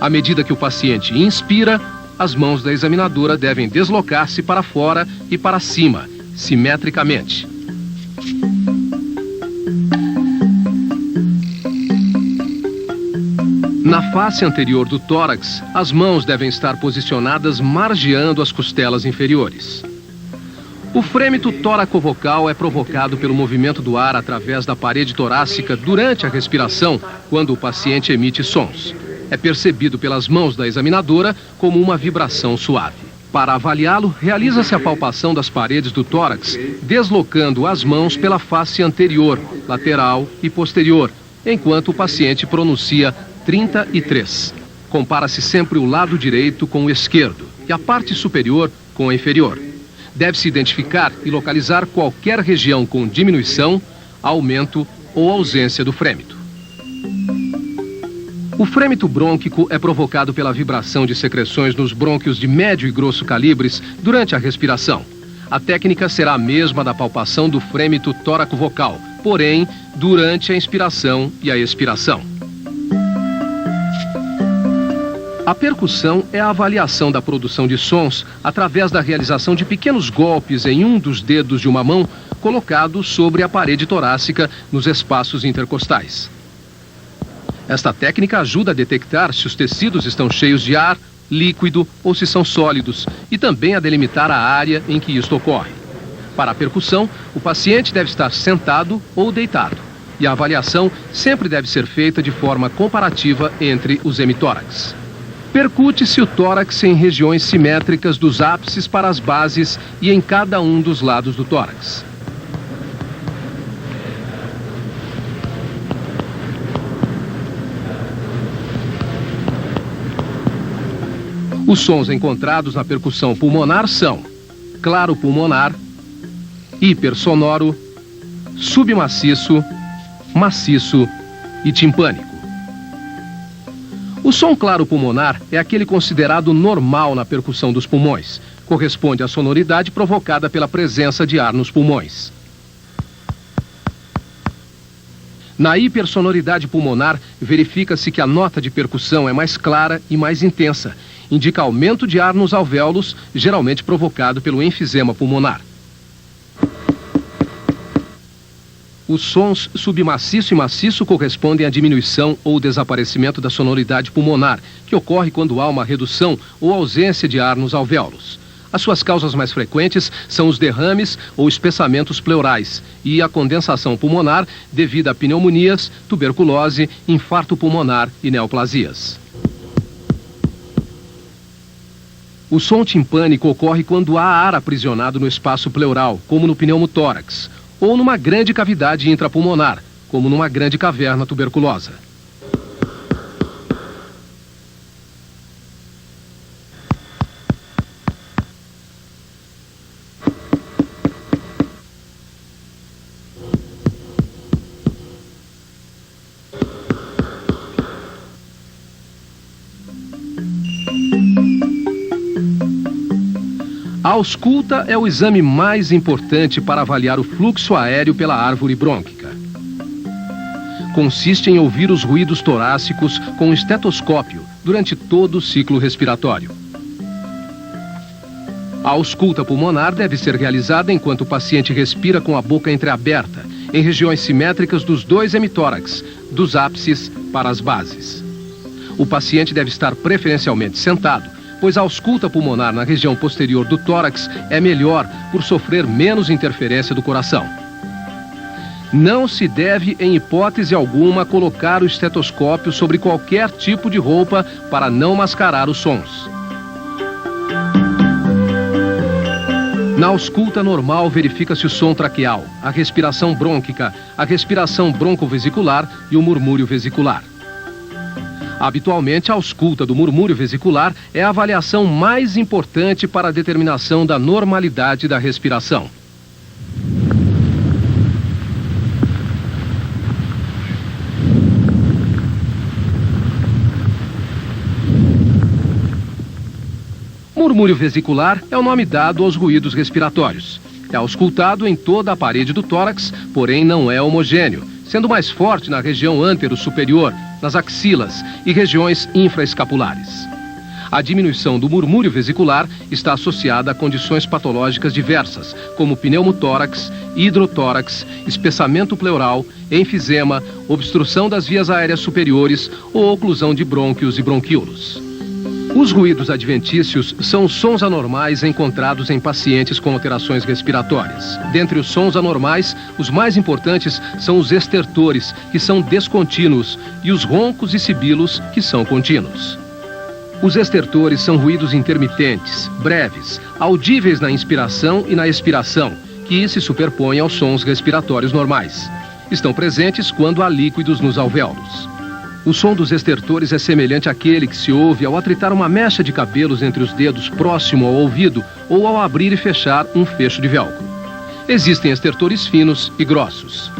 À medida que o paciente inspira, as mãos da examinadora devem deslocar-se para fora e para cima, simetricamente. Na face anterior do tórax, as mãos devem estar posicionadas margeando as costelas inferiores. O frêmito tóraco-vocal é provocado pelo movimento do ar através da parede torácica durante a respiração, quando o paciente emite sons. É percebido pelas mãos da examinadora como uma vibração suave. Para avaliá-lo, realiza-se a palpação das paredes do tórax, deslocando as mãos pela face anterior, lateral e posterior, enquanto o paciente pronuncia 33. Compara-se sempre o lado direito com o esquerdo e a parte superior com a inferior. Deve-se identificar e localizar qualquer região com diminuição, aumento ou ausência do frêmito. O frêmito brônquico é provocado pela vibração de secreções nos brônquios de médio e grosso calibres durante a respiração. A técnica será a mesma da palpação do frêmito tóraco-vocal, porém, durante a inspiração e a expiração. A percussão é a avaliação da produção de sons através da realização de pequenos golpes em um dos dedos de uma mão colocados sobre a parede torácica nos espaços intercostais. Esta técnica ajuda a detectar se os tecidos estão cheios de ar, líquido ou se são sólidos e também a delimitar a área em que isto ocorre. Para a percussão, o paciente deve estar sentado ou deitado e a avaliação sempre deve ser feita de forma comparativa entre os hemitórax. Percute-se o tórax em regiões simétricas dos ápices para as bases e em cada um dos lados do tórax. Os sons encontrados na percussão pulmonar são claro pulmonar, hipersonoro, submaciço, maciço e timpânico. O som claro pulmonar é aquele considerado normal na percussão dos pulmões. Corresponde à sonoridade provocada pela presença de ar nos pulmões. Na hipersonoridade pulmonar, verifica-se que a nota de percussão é mais clara e mais intensa. Indica aumento de ar nos alvéolos, geralmente provocado pelo enfisema pulmonar. Os sons submaciço e maciço correspondem à diminuição ou desaparecimento da sonoridade pulmonar, que ocorre quando há uma redução ou ausência de ar nos alvéolos. As suas causas mais frequentes são os derrames ou espessamentos pleurais e a condensação pulmonar devido a pneumonias, tuberculose, infarto pulmonar e neoplasias. O som timpânico ocorre quando há ar aprisionado no espaço pleural, como no pneumotórax, ou numa grande cavidade intrapulmonar, como numa grande caverna tuberculosa. A ausculta é o exame mais importante para avaliar o fluxo aéreo pela árvore brônquica. Consiste em ouvir os ruídos torácicos com estetoscópio durante todo o ciclo respiratório. A ausculta pulmonar deve ser realizada enquanto o paciente respira com a boca entreaberta, em regiões simétricas dos dois hemitórax, dos ápices para as bases. O paciente deve estar preferencialmente sentado, pois a ausculta pulmonar na região posterior do tórax é melhor por sofrer menos interferência do coração. Não se deve, em hipótese alguma, colocar o estetoscópio sobre qualquer tipo de roupa para não mascarar os sons. Na ausculta normal, verifica-se o som traqueal, a respiração brônquica, a respiração broncovesicular e o murmúrio vesicular. Habitualmente, a ausculta do murmúrio vesicular é a avaliação mais importante para a determinação da normalidade da respiração. Murmúrio vesicular é o nome dado aos ruídos respiratórios. É auscultado em toda a parede do tórax, porém não é homogêneo, sendo mais forte na região antero-superior, nas axilas e regiões infraescapulares. A diminuição do murmúrio vesicular está associada a condições patológicas diversas, como pneumotórax, hidrotórax, espessamento pleural, enfisema, obstrução das vias aéreas superiores ou oclusão de brônquios e bronquíolos. Os ruídos adventícios são sons anormais encontrados em pacientes com alterações respiratórias. Dentre os sons anormais, os mais importantes são os estertores, que são descontínuos, e os roncos e sibilos, que são contínuos. Os estertores são ruídos intermitentes, breves, audíveis na inspiração e na expiração, que se superpõem aos sons respiratórios normais. Estão presentes quando há líquidos nos alvéolos. O som dos estertores é semelhante àquele que se ouve ao atritar uma mecha de cabelos entre os dedos próximo ao ouvido ou ao abrir e fechar um fecho de velcro. Existem estertores finos e grossos.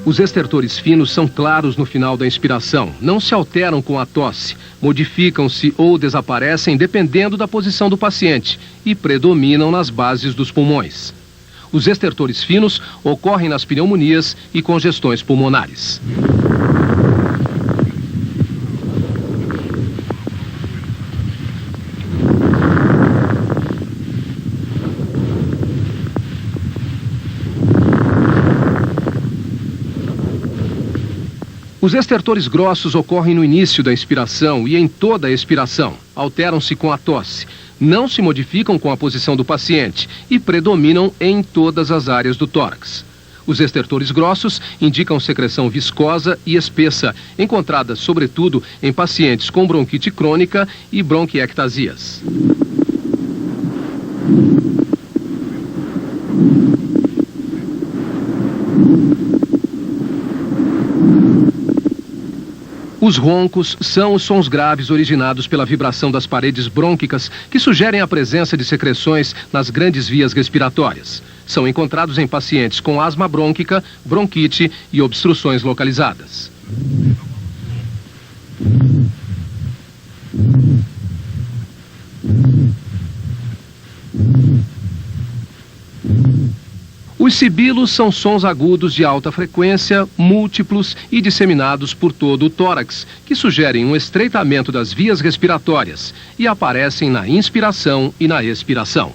Os estertores finos são claros no final da inspiração, não se alteram com a tosse, modificam-se ou desaparecem dependendo da posição do paciente e predominam nas bases dos pulmões. Os estertores finos ocorrem nas pneumonias e congestões pulmonares. Os estertores grossos ocorrem no início da inspiração e em toda a expiração. Alteram-se com a tosse, não se modificam com a posição do paciente e predominam em todas as áreas do tórax. Os estertores grossos indicam secreção viscosa e espessa, encontrada sobretudo em pacientes com bronquite crônica e bronquiectasias. Os roncos são os sons graves originados pela vibração das paredes brônquicas que sugerem a presença de secreções nas grandes vias respiratórias. São encontrados em pacientes com asma brônquica, bronquite e obstruções localizadas. Os sibilos são sons agudos de alta frequência, múltiplos e disseminados por todo o tórax, que sugerem um estreitamento das vias respiratórias e aparecem na inspiração e na expiração.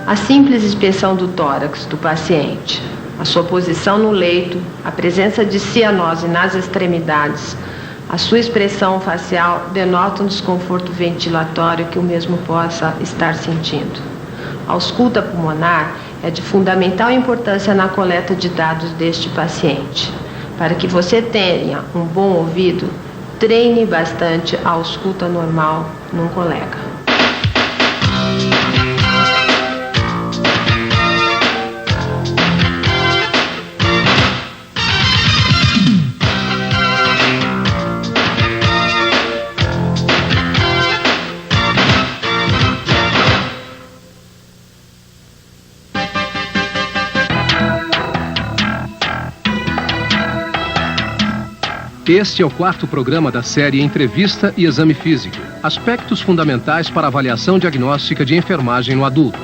A simples inspeção do tórax do paciente, a sua posição no leito, a presença de cianose nas extremidades, A sua expressão facial denota um desconforto ventilatório que o mesmo possa estar sentindo. A ausculta pulmonar é de fundamental importância na coleta de dados deste paciente. Para que você tenha um bom ouvido, treine bastante a ausculta normal num colega. Este é o 4º programa da série Entrevista e Exame Físico. Aspectos fundamentais para a avaliação diagnóstica de enfermagem no adulto.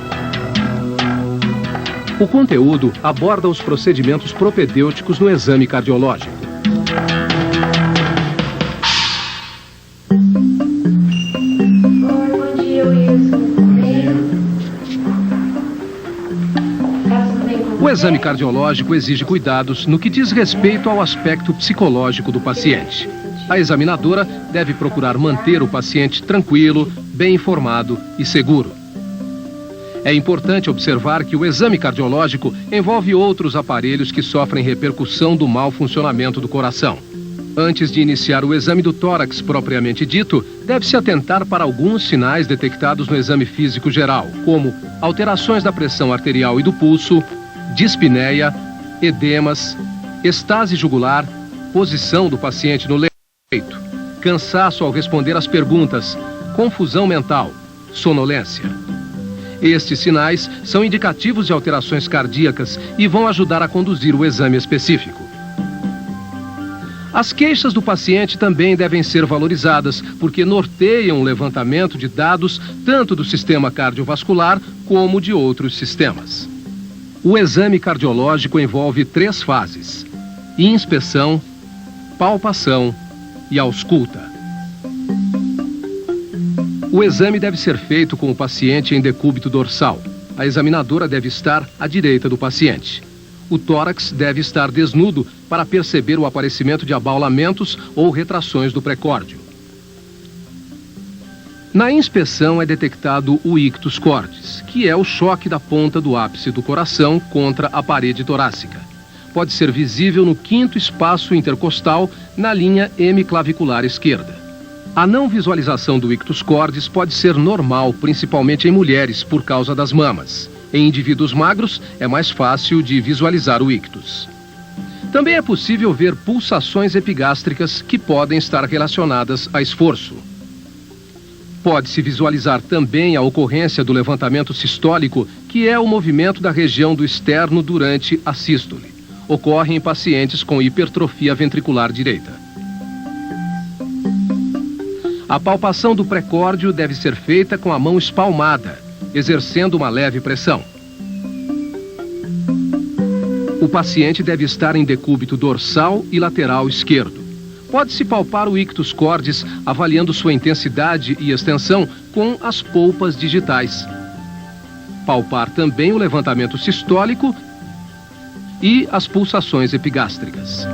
O conteúdo aborda os procedimentos propedêuticos no exame cardiológico. Bom dia, Wilson. O exame cardiológico exige cuidados no que diz respeito ao aspecto psicológico do paciente. A examinadora deve procurar manter o paciente tranquilo, bem informado e seguro. É importante observar que o exame cardiológico envolve outros aparelhos que sofrem repercussão do mau funcionamento do coração. Antes de iniciar o exame do tórax propriamente dito, deve-se atentar para alguns sinais detectados no exame físico geral, como alterações da pressão arterial e do pulso, dispneia, edemas, estase jugular, posição do paciente no leito, cansaço ao responder às perguntas, confusão mental, sonolência. Estes sinais são indicativos de alterações cardíacas e vão ajudar a conduzir o exame específico. As queixas do paciente também devem ser valorizadas, porque norteiam o levantamento de dados tanto do sistema cardiovascular como de outros sistemas. O exame cardiológico envolve 3 fases: inspeção, palpação e ausculta. O exame deve ser feito com o paciente em decúbito dorsal. A examinadora deve estar à direita do paciente. O tórax deve estar desnudo para perceber o aparecimento de abaulamentos ou retrações do precórdio. Na inspeção é detectado o ictus cordis, que é o choque da ponta do ápice do coração contra a parede torácica. Pode ser visível no 5º espaço intercostal, na linha hemiclavicular esquerda. A não visualização do ictus cordis pode ser normal, principalmente em mulheres, por causa das mamas. Em indivíduos magros, é mais fácil de visualizar o ictus. Também é possível ver pulsações epigástricas que podem estar relacionadas a esforço. Pode-se visualizar também a ocorrência do levantamento sistólico, que é o movimento da região do externo durante a sístole. Ocorre em pacientes com hipertrofia ventricular direita. A palpação do precórdio deve ser feita com a mão espalmada, exercendo uma leve pressão. O paciente deve estar em decúbito dorsal e lateral esquerdo. Pode-se palpar o ictus cordis avaliando sua intensidade e extensão com as polpas digitais. Palpar também o levantamento sistólico e as pulsações epigástricas.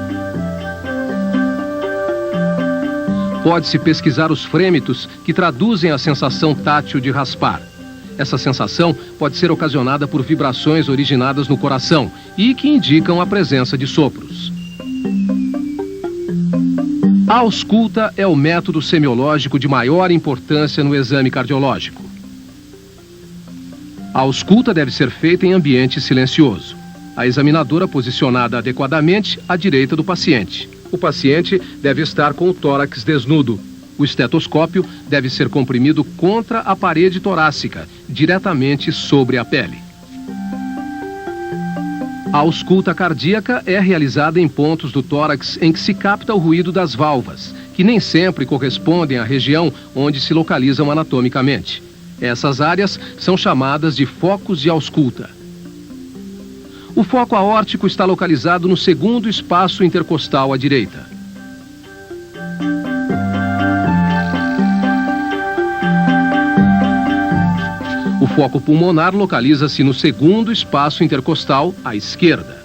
Pode-se pesquisar os frêmitos, que traduzem a sensação tátil de raspar. Essa sensação pode ser ocasionada por vibrações originadas no coração e que indicam a presença de sopros. A ausculta é o método semiológico de maior importância no exame cardiológico. A ausculta deve ser feita em ambiente silencioso. A examinadora posicionada adequadamente à direita do paciente. O paciente deve estar com o tórax desnudo. O estetoscópio deve ser comprimido contra a parede torácica, diretamente sobre a pele. A ausculta cardíaca é realizada em pontos do tórax em que se capta o ruído das válvulas, que nem sempre correspondem à região onde se localizam anatomicamente. Essas áreas são chamadas de focos de ausculta. O foco aórtico está localizado no 2º espaço intercostal à direita. O foco pulmonar localiza-se no 2º espaço intercostal à esquerda.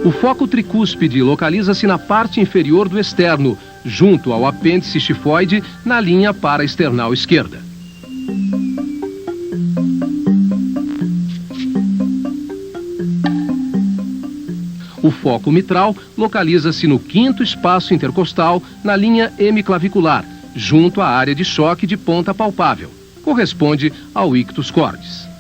O foco tricúspide localiza-se na parte inferior do externo, junto ao apêndice xifoide, na linha paraesternal esquerda. O foco mitral localiza-se no quinto espaço intercostal, na linha hemiclavicular, junto à área de choque de ponta palpável. Corresponde ao ictus cordis.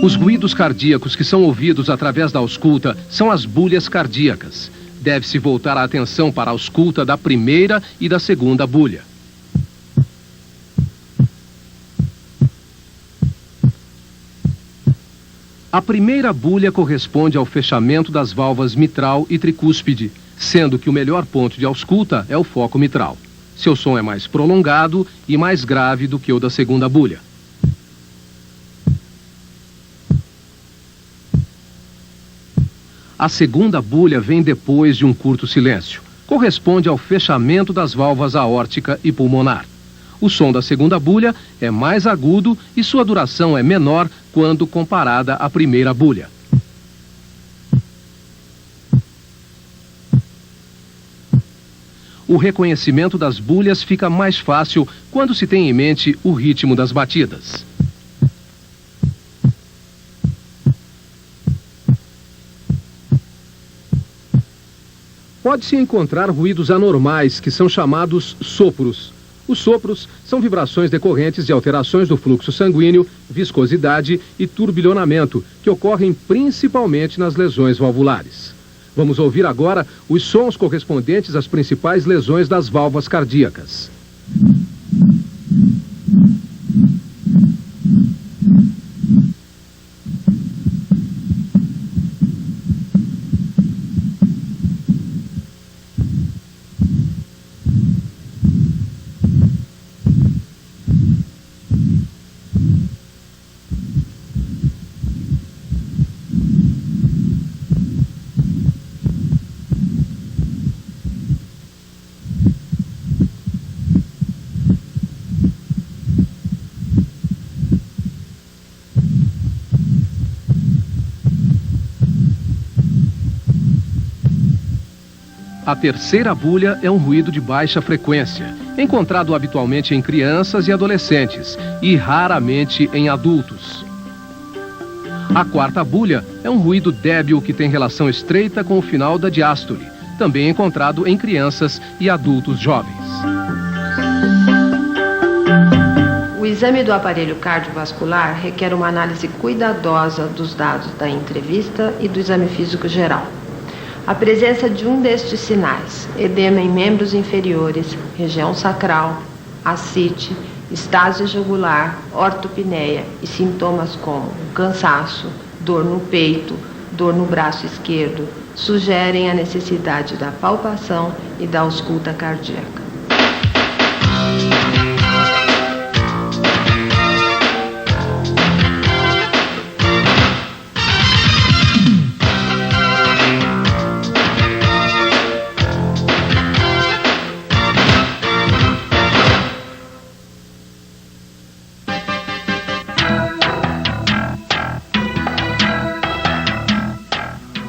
Os ruídos cardíacos que são ouvidos através da ausculta são as bulhas cardíacas. Deve-se voltar a atenção para a ausculta da primeira e da segunda bulha. A primeira bulha corresponde ao fechamento das válvulas mitral e tricúspide, sendo que o melhor ponto de ausculta é o foco mitral. Seu som é mais prolongado e mais grave do que o da segunda bulha. A segunda bulha vem depois de um curto silêncio. Corresponde ao fechamento das válvulas aórtica e pulmonar. O som da segunda bulha é mais agudo e sua duração é menor quando comparada à primeira bulha. O reconhecimento das bulhas fica mais fácil quando se tem em mente o ritmo das batidas. Pode-se encontrar ruídos anormais, que são chamados sopros. Os sopros são vibrações decorrentes de alterações do fluxo sanguíneo, viscosidade e turbilhonamento, que ocorrem principalmente nas lesões valvulares. Vamos ouvir agora os sons correspondentes às principais lesões das válvulas cardíacas. A terceira bulha é um ruído de baixa frequência, encontrado habitualmente em crianças e adolescentes e raramente em adultos. A quarta bulha é um ruído débil que tem relação estreita com o final da diástole, também encontrado em crianças e adultos jovens. O exame do aparelho cardiovascular requer uma análise cuidadosa dos dados da entrevista e do exame físico geral. A presença de um destes sinais, edema em membros inferiores, região sacral, ascite, estase jugular, ortopneia e sintomas como cansaço, dor no peito, dor no braço esquerdo, sugerem a necessidade da palpação e da ausculta cardíaca.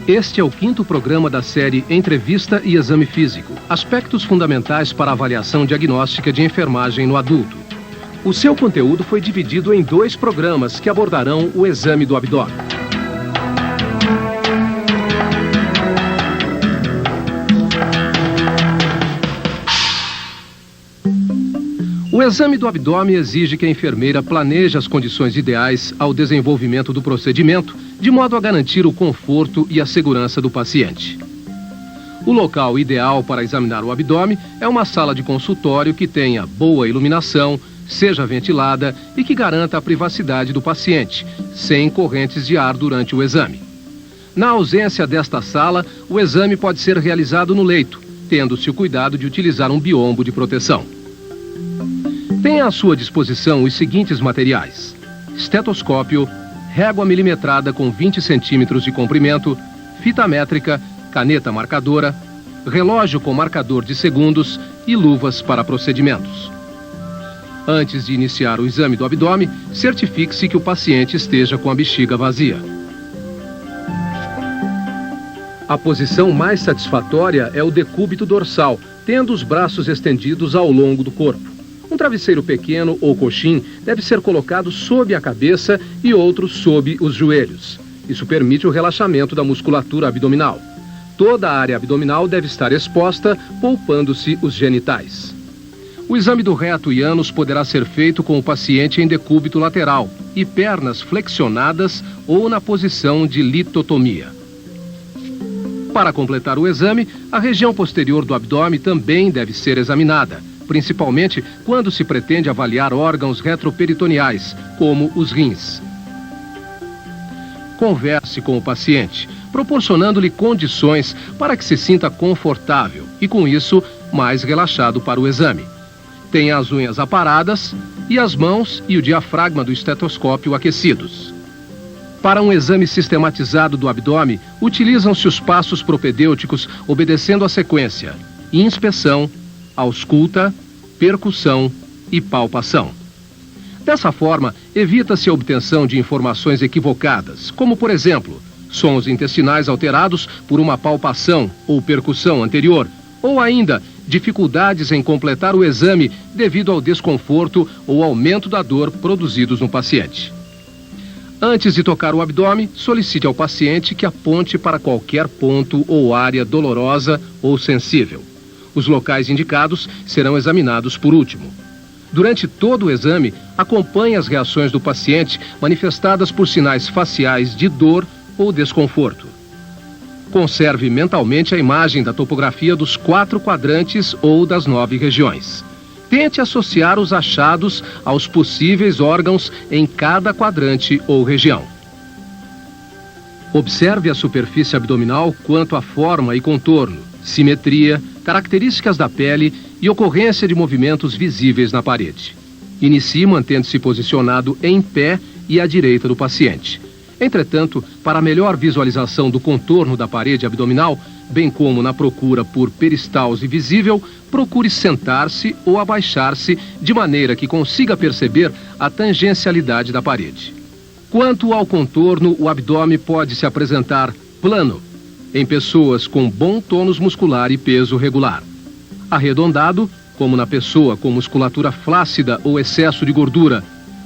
Este é o quinto programa da série Entrevista e Exame Físico, aspectos fundamentais para a avaliação diagnóstica de enfermagem no adulto. O seu conteúdo foi dividido em 2 programas que abordarão o exame do abdômen. O exame do abdômen exige que a enfermeira planeje as condições ideais ao desenvolvimento do procedimento, de modo a garantir o conforto e a segurança do paciente. O local ideal para examinar o abdômen é uma sala de consultório que tenha boa iluminação, seja ventilada e que garanta a privacidade do paciente, sem correntes de ar durante o exame. Na ausência desta sala, o exame pode ser realizado no leito, tendo-se o cuidado de utilizar um biombo de proteção. Tenha à sua disposição os seguintes materiais: estetoscópio, régua milimetrada com 20 centímetros de comprimento, fita métrica, caneta marcadora, relógio com marcador de segundos e luvas para procedimentos. Antes de iniciar o exame do abdômen, certifique-se que o paciente esteja com a bexiga vazia. A posição mais satisfatória é o decúbito dorsal, tendo os braços estendidos ao longo do corpo. Um travesseiro pequeno ou coxim deve ser colocado sob a cabeça e outro sob os joelhos. Isso permite o relaxamento da musculatura abdominal. Toda a área abdominal deve estar exposta, poupando-se os genitais. O exame do reto e ânus poderá ser feito com o paciente em decúbito lateral e pernas flexionadas ou na posição de litotomia. Para completar o exame, a região posterior do abdômen também deve ser examinada, principalmente quando se pretende avaliar órgãos retroperitoneais, como os rins. Converse com o paciente, proporcionando-lhe condições para que se sinta confortável e, com isso, mais relaxado para o exame. Tenha as unhas aparadas e as mãos e o diafragma do estetoscópio aquecidos. Para um exame sistematizado do abdômen, utilizam-se os passos propedêuticos obedecendo a sequência: inspeção, ausculta, percussão e palpação. Dessa forma, evita-se a obtenção de informações equivocadas, como, por exemplo, sons intestinais alterados por uma palpação ou percussão anterior, ou ainda dificuldades em completar o exame devido ao desconforto ou aumento da dor produzidos no paciente. Antes de tocar o abdômen, solicite ao paciente que aponte para qualquer ponto ou área dolorosa ou sensível. Os locais indicados serão examinados por último. Durante todo o exame, acompanhe as reações do paciente manifestadas por sinais faciais de dor ou desconforto. Conserve mentalmente a imagem da topografia dos 4 quadrantes ou das 9 regiões. Tente associar os achados aos possíveis órgãos em cada quadrante ou região. Observe a superfície abdominal quanto à forma e contorno, simetria, características da pele e ocorrência de movimentos visíveis na parede. Inicie mantendo-se posicionado em pé e à direita do paciente. Entretanto, para melhor visualização do contorno da parede abdominal, bem como na procura por peristalse visível, procure sentar-se ou abaixar-se de maneira que consiga perceber a tangencialidade da parede. Quanto ao contorno, o abdômen pode se apresentar plano, em pessoas com bom tônus muscular e peso regular. Arredondado, como na pessoa com musculatura flácida ou excesso de gordura.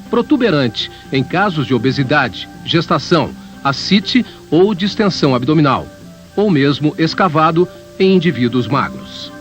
Protuberante, em casos de obesidade, gestação, ascite ou distensão abdominal, ou mesmo escavado em indivíduos magros.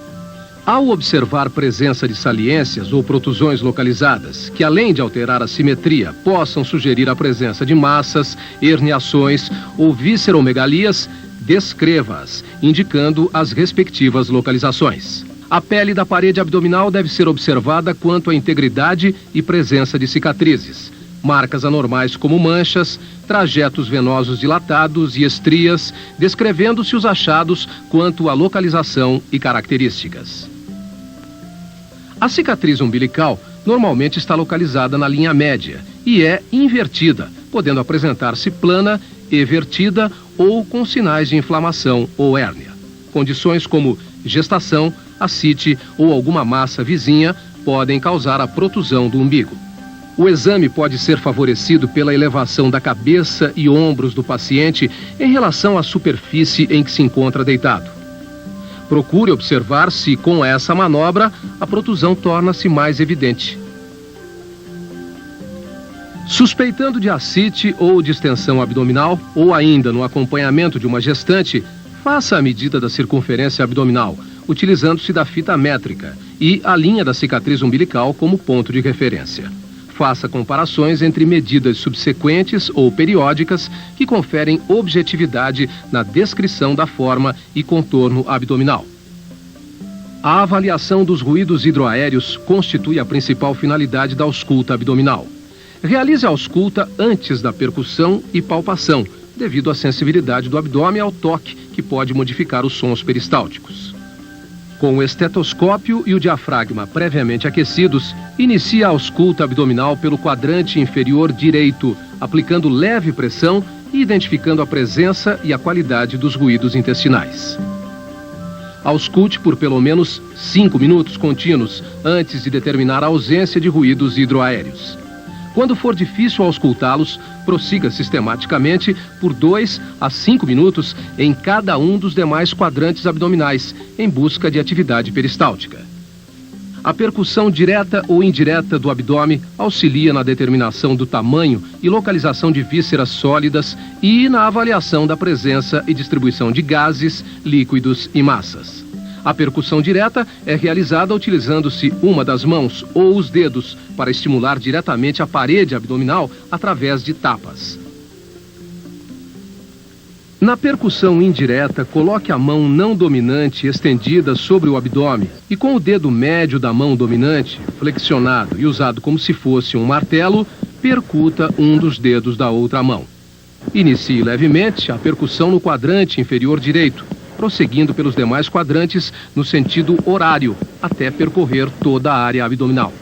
Ao observar presença de saliências ou protusões localizadas, que além de alterar a simetria, possam sugerir a presença de massas, herniações ou visceromegalias, descreva-as, indicando as respectivas localizações. A pele da parede abdominal deve ser observada quanto à integridade e presença de cicatrizes, marcas anormais como manchas, trajetos venosos dilatados e estrias, descrevendo-se os achados quanto à localização e características. A cicatriz umbilical normalmente está localizada na linha média e é invertida, podendo apresentar-se plana, evertida ou com sinais de inflamação ou hérnia. Condições como gestação, ascite ou alguma massa vizinha podem causar a protusão do umbigo. O exame pode ser favorecido pela elevação da cabeça e ombros do paciente em relação à superfície em que se encontra deitado. Procure observar se, com essa manobra, a protusão torna-se mais evidente. Suspeitando de ascite ou distensão abdominal, ou ainda no acompanhamento de uma gestante, faça a medida da circunferência abdominal, utilizando-se da fita métrica e a linha da cicatriz umbilical como ponto de referência. Faça comparações entre medidas subsequentes ou periódicas que conferem objetividade na descrição da forma e contorno abdominal. A avaliação dos ruídos hidroaéreos constitui a principal finalidade da ausculta abdominal. Realize a ausculta antes da percussão e palpação, devido à sensibilidade do abdômen ao toque, que pode modificar os sons peristálticos. Com o estetoscópio e o diafragma previamente aquecidos, inicie a ausculta abdominal pelo quadrante inferior direito, aplicando leve pressão e identificando a presença e a qualidade dos ruídos intestinais. Ausculte por pelo menos 5 minutos contínuos antes de determinar a ausência de ruídos hidroaéreos. Quando for difícil auscultá-los, prossiga sistematicamente por 2 a 5 minutos em cada um dos demais quadrantes abdominais, em busca de atividade peristáltica. A percussão direta ou indireta do abdômen auxilia na determinação do tamanho e localização de vísceras sólidas e na avaliação da presença e distribuição de gases, líquidos e massas. A percussão direta é realizada utilizando-se uma das mãos ou os dedos para estimular diretamente a parede abdominal através de tapas. Na percussão indireta, coloque a mão não dominante estendida sobre o abdômen e com o dedo médio da mão dominante flexionado e usado como se fosse um martelo, percuta um dos dedos da outra mão. Inicie levemente a percussão no quadrante inferior direito, prosseguindo pelos demais quadrantes no sentido horário, até percorrer toda a área abdominal.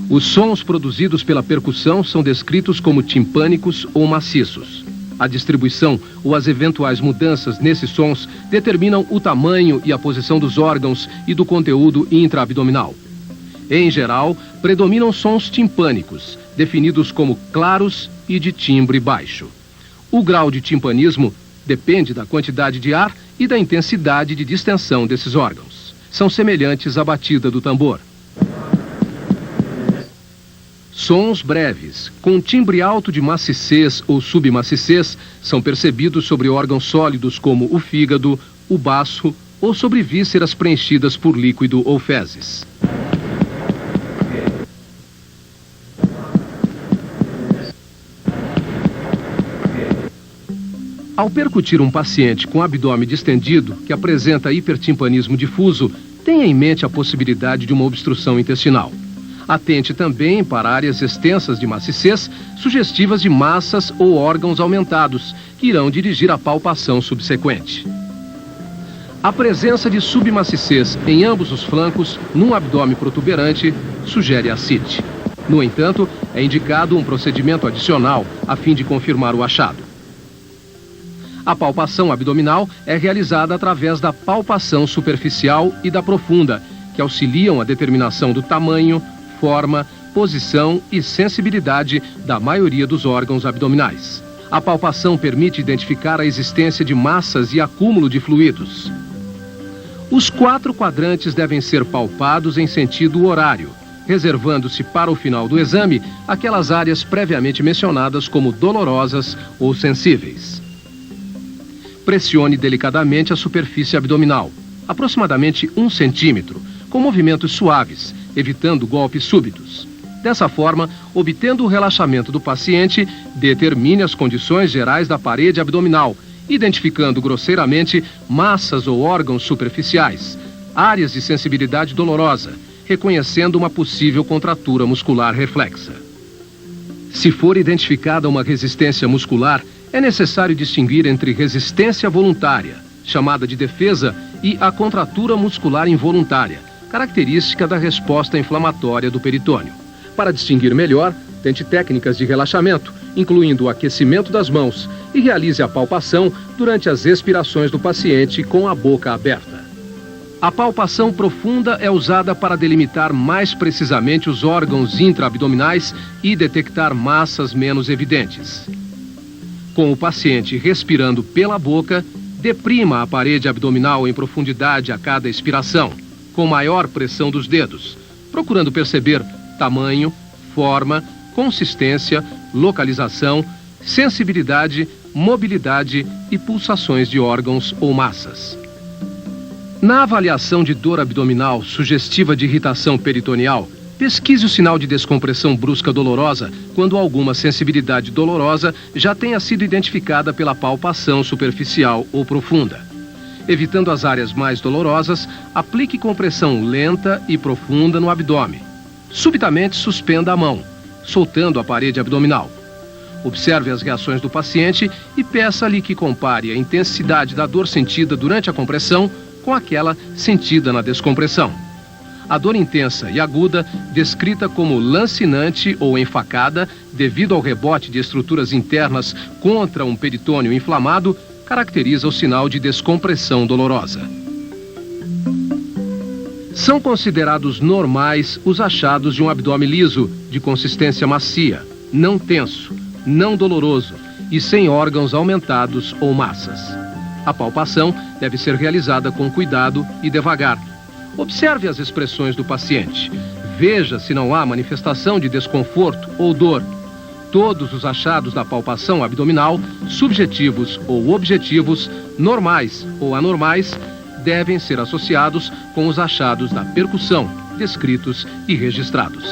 Os sons produzidos pela percussão são descritos como timpânicos ou maciços. A distribuição ou as eventuais mudanças nesses sons determinam o tamanho e a posição dos órgãos e do conteúdo intraabdominal. Em geral, predominam sons timpânicos, definidos como claros e de timbre baixo. O grau de timpanismo depende da quantidade de ar e da intensidade de distensão desses órgãos. São semelhantes à batida do tambor. Sons breves, com timbre alto de maciçez ou submaciçez, são percebidos sobre órgãos sólidos como o fígado, o baço ou sobre vísceras preenchidas por líquido ou fezes. Ao percutir um paciente com abdômen distendido, que apresenta hipertimpanismo difuso, tenha em mente a possibilidade de uma obstrução intestinal. Atente também para áreas extensas de maciçez, sugestivas de massas ou órgãos aumentados, que irão dirigir a palpação subsequente. A presença de submaciçez em ambos os flancos, num abdômen protuberante, sugere ascite. No entanto, é indicado um procedimento adicional a fim de confirmar o achado. A palpação abdominal é realizada através da palpação superficial e da profunda, que auxiliam a determinação do tamanho, forma, posição e sensibilidade da maioria dos órgãos abdominais. A palpação permite identificar a existência de massas e acúmulo de fluidos. Os 4 quadrantes devem ser palpados em sentido horário, reservando-se para o final do exame aquelas áreas previamente mencionadas como dolorosas ou sensíveis. Pressione delicadamente a superfície abdominal, aproximadamente 1 centímetro, com movimentos suaves, evitando golpes súbitos. Dessa forma, obtendo o relaxamento do paciente, determine as condições gerais da parede abdominal, identificando grosseiramente massas ou órgãos superficiais, áreas de sensibilidade dolorosa, reconhecendo uma possível contratura muscular reflexa. Se for identificada uma resistência muscular, é necessário distinguir entre resistência voluntária, chamada de defesa, e a contratura muscular involuntária, característica da resposta inflamatória do peritônio. Para distinguir melhor, tente técnicas de relaxamento, incluindo o aquecimento das mãos, e realize a palpação durante as expirações do paciente com a boca aberta. A palpação profunda é usada para delimitar mais precisamente os órgãos intraabdominais e detectar massas menos evidentes. Com o paciente respirando pela boca, deprima a parede abdominal em profundidade a cada expiração, com maior pressão dos dedos, procurando perceber tamanho, forma, consistência, localização, sensibilidade, mobilidade e pulsações de órgãos ou massas. Na avaliação de dor abdominal sugestiva de irritação peritoneal, pesquise o sinal de descompressão brusca dolorosa quando alguma sensibilidade dolorosa já tenha sido identificada pela palpação superficial ou profunda. Evitando as áreas mais dolorosas, aplique compressão lenta e profunda no abdômen. Subitamente suspenda a mão, soltando a parede abdominal. Observe as reações do paciente e peça-lhe que compare a intensidade da dor sentida durante a compressão com aquela sentida na descompressão. A dor intensa e aguda, descrita como lancinante ou enfacada, devido ao rebote de estruturas internas contra um peritônio inflamado, caracteriza o sinal de descompressão dolorosa. São considerados normais os achados de um abdômen liso, de consistência macia, não tenso, não doloroso e sem órgãos aumentados ou massas. A palpação deve ser realizada com cuidado e devagar. Observe as expressões do paciente. Veja se não há manifestação de desconforto ou dor. Todos os achados da palpação abdominal, subjetivos ou objetivos, normais ou anormais, devem ser associados com os achados da percussão, descritos e registrados.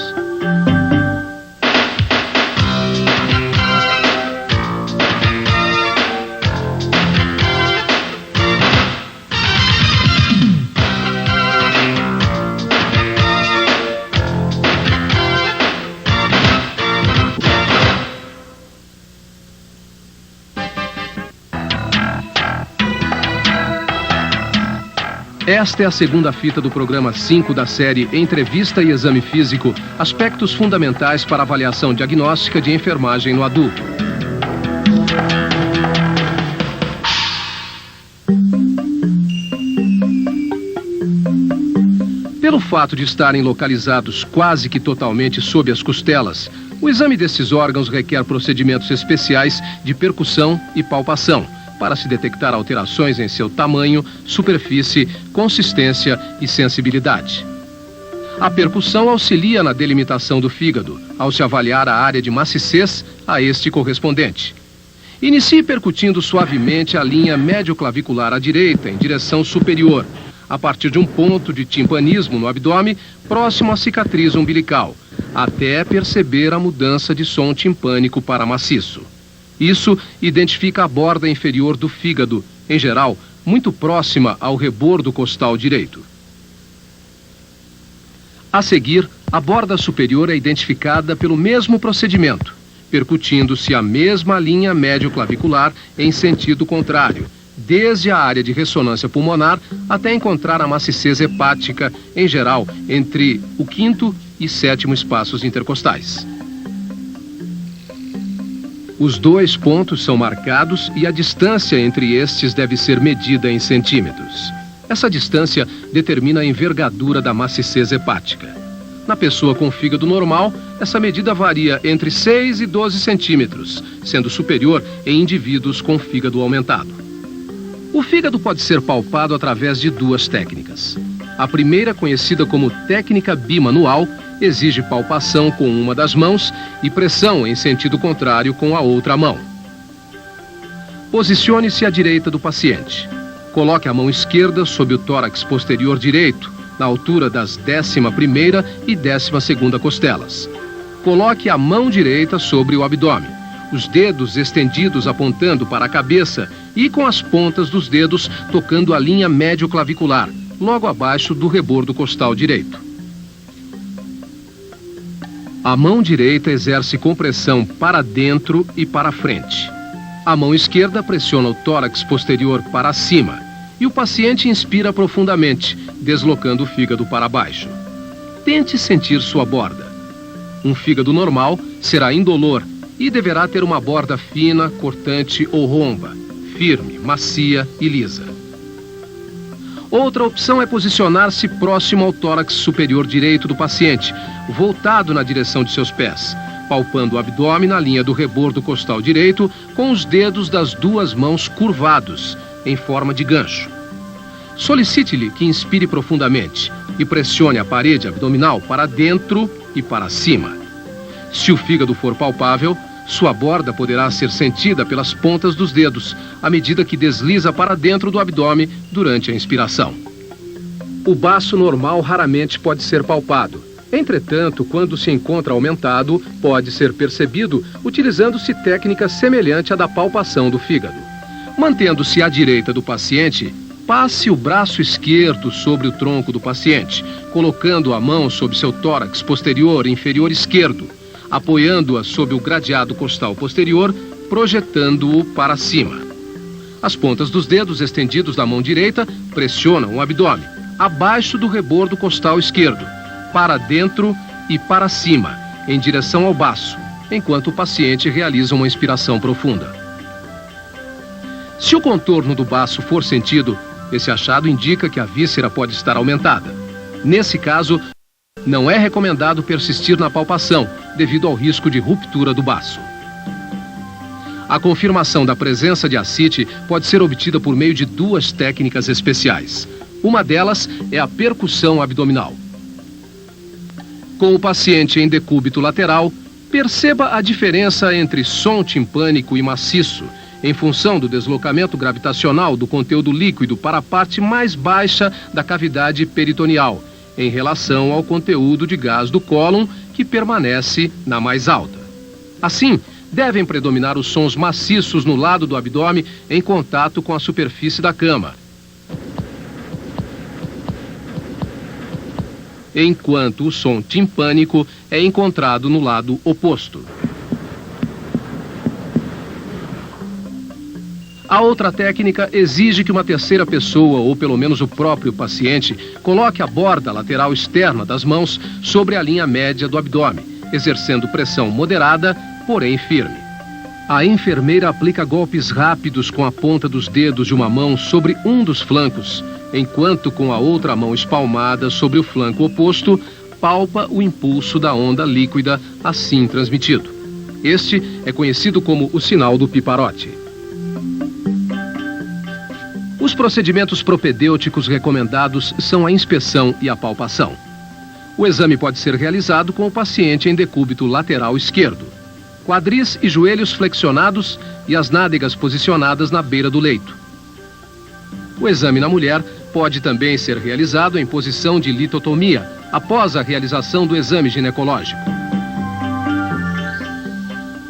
Esta é a segunda fita do programa 5 da série Entrevista e Exame Físico, aspectos fundamentais para a avaliação diagnóstica de enfermagem no adulto. Pelo fato de estarem localizados quase que totalmente sob as costelas, o exame desses órgãos requer procedimentos especiais de percussão e palpação, para se detectar alterações em seu tamanho, superfície, consistência e sensibilidade. A percussão auxilia na delimitação do fígado, ao se avaliar a área de maciez a este correspondente. Inicie percutindo suavemente a linha médio-clavicular à direita, em direção superior, a partir de um ponto de timpanismo no abdômen, próximo à cicatriz umbilical, até perceber a mudança de som timpânico para maciço. Isso identifica a borda inferior do fígado, em geral, muito próxima ao rebordo costal direito. A seguir, a borda superior é identificada pelo mesmo procedimento, percutindo-se a mesma linha médio-clavicular em sentido contrário, desde a área de ressonância pulmonar até encontrar a maciez hepática, em geral, entre o 5º e 7º espaços intercostais. Os dois pontos são marcados e a distância entre estes deve ser medida em centímetros. Essa distância determina a envergadura da maciez hepática. Na pessoa com fígado normal, essa medida varia entre 6 e 12 centímetros, sendo superior em indivíduos com fígado aumentado. O fígado pode ser palpado através de duas técnicas. A primeira, conhecida como técnica bimanual, exige palpação com uma das mãos e pressão em sentido contrário com a outra mão. Posicione-se à direita do paciente. Coloque a mão esquerda sob o tórax posterior direito, na altura das 11ª e 12ª costelas. Coloque a mão direita sobre o abdômen, os dedos estendidos apontando para a cabeça e com as pontas dos dedos tocando a linha médio-clavicular, logo abaixo do rebordo costal direito. A mão direita exerce compressão para dentro e para frente. A mão esquerda pressiona o tórax posterior para cima e o paciente inspira profundamente, deslocando o fígado para baixo. Tente sentir sua borda. Um fígado normal será indolor e deverá ter uma borda fina, cortante ou romba, firme, macia e lisa. Outra opção é posicionar-se próximo ao tórax superior direito do paciente, voltado na direção de seus pés, palpando o abdômen na linha do rebordo costal direito com os dedos das duas mãos curvados, em forma de gancho. Solicite-lhe que inspire profundamente e pressione a parede abdominal para dentro e para cima. Se o fígado for palpável, sua borda poderá ser sentida pelas pontas dos dedos, à medida que desliza para dentro do abdômen durante a inspiração. O baço normal raramente pode ser palpado. Entretanto, quando se encontra aumentado, pode ser percebido utilizando-se técnica semelhante à da palpação do fígado. Mantendo-se à direita do paciente, passe o braço esquerdo sobre o tronco do paciente, colocando a mão sobre seu tórax posterior inferior esquerdo, apoiando-a sob o gradeado costal posterior, projetando-o para cima. As pontas dos dedos estendidos da mão direita pressionam o abdômen, abaixo do rebordo costal esquerdo, para dentro e para cima, em direção ao baço, enquanto o paciente realiza uma inspiração profunda. Se o contorno do baço for sentido, esse achado indica que a víscera pode estar aumentada. Nesse caso, não é recomendado persistir na palpação, devido ao risco de ruptura do baço. A confirmação da presença de ascite pode ser obtida por meio de 2 técnicas especiais. Uma delas é a percussão abdominal. Com o paciente em decúbito lateral, perceba a diferença entre som timpânico e maciço, em função do deslocamento gravitacional do conteúdo líquido para a parte mais baixa da cavidade peritoneal, em relação ao conteúdo de gás do cólon, que permanece na mais alta. Assim, devem predominar os sons maciços no lado do abdômen em contato com a superfície da cama, enquanto o som timpânico é encontrado no lado oposto. A outra técnica exige que uma terceira pessoa, ou pelo menos o próprio paciente, coloque a borda lateral externa das mãos sobre a linha média do abdômen, exercendo pressão moderada, porém firme. A enfermeira aplica golpes rápidos com a ponta dos dedos de uma mão sobre um dos flancos, enquanto com a outra mão espalmada sobre o flanco oposto, palpa o impulso da onda líquida assim transmitido. Este é conhecido como o sinal do piparote. Os procedimentos propedêuticos recomendados são a inspeção e a palpação. O exame pode ser realizado com o paciente em decúbito lateral esquerdo, quadris e joelhos flexionados e as nádegas posicionadas na beira do leito. O exame na mulher pode também ser realizado em posição de litotomia, após a realização do exame ginecológico.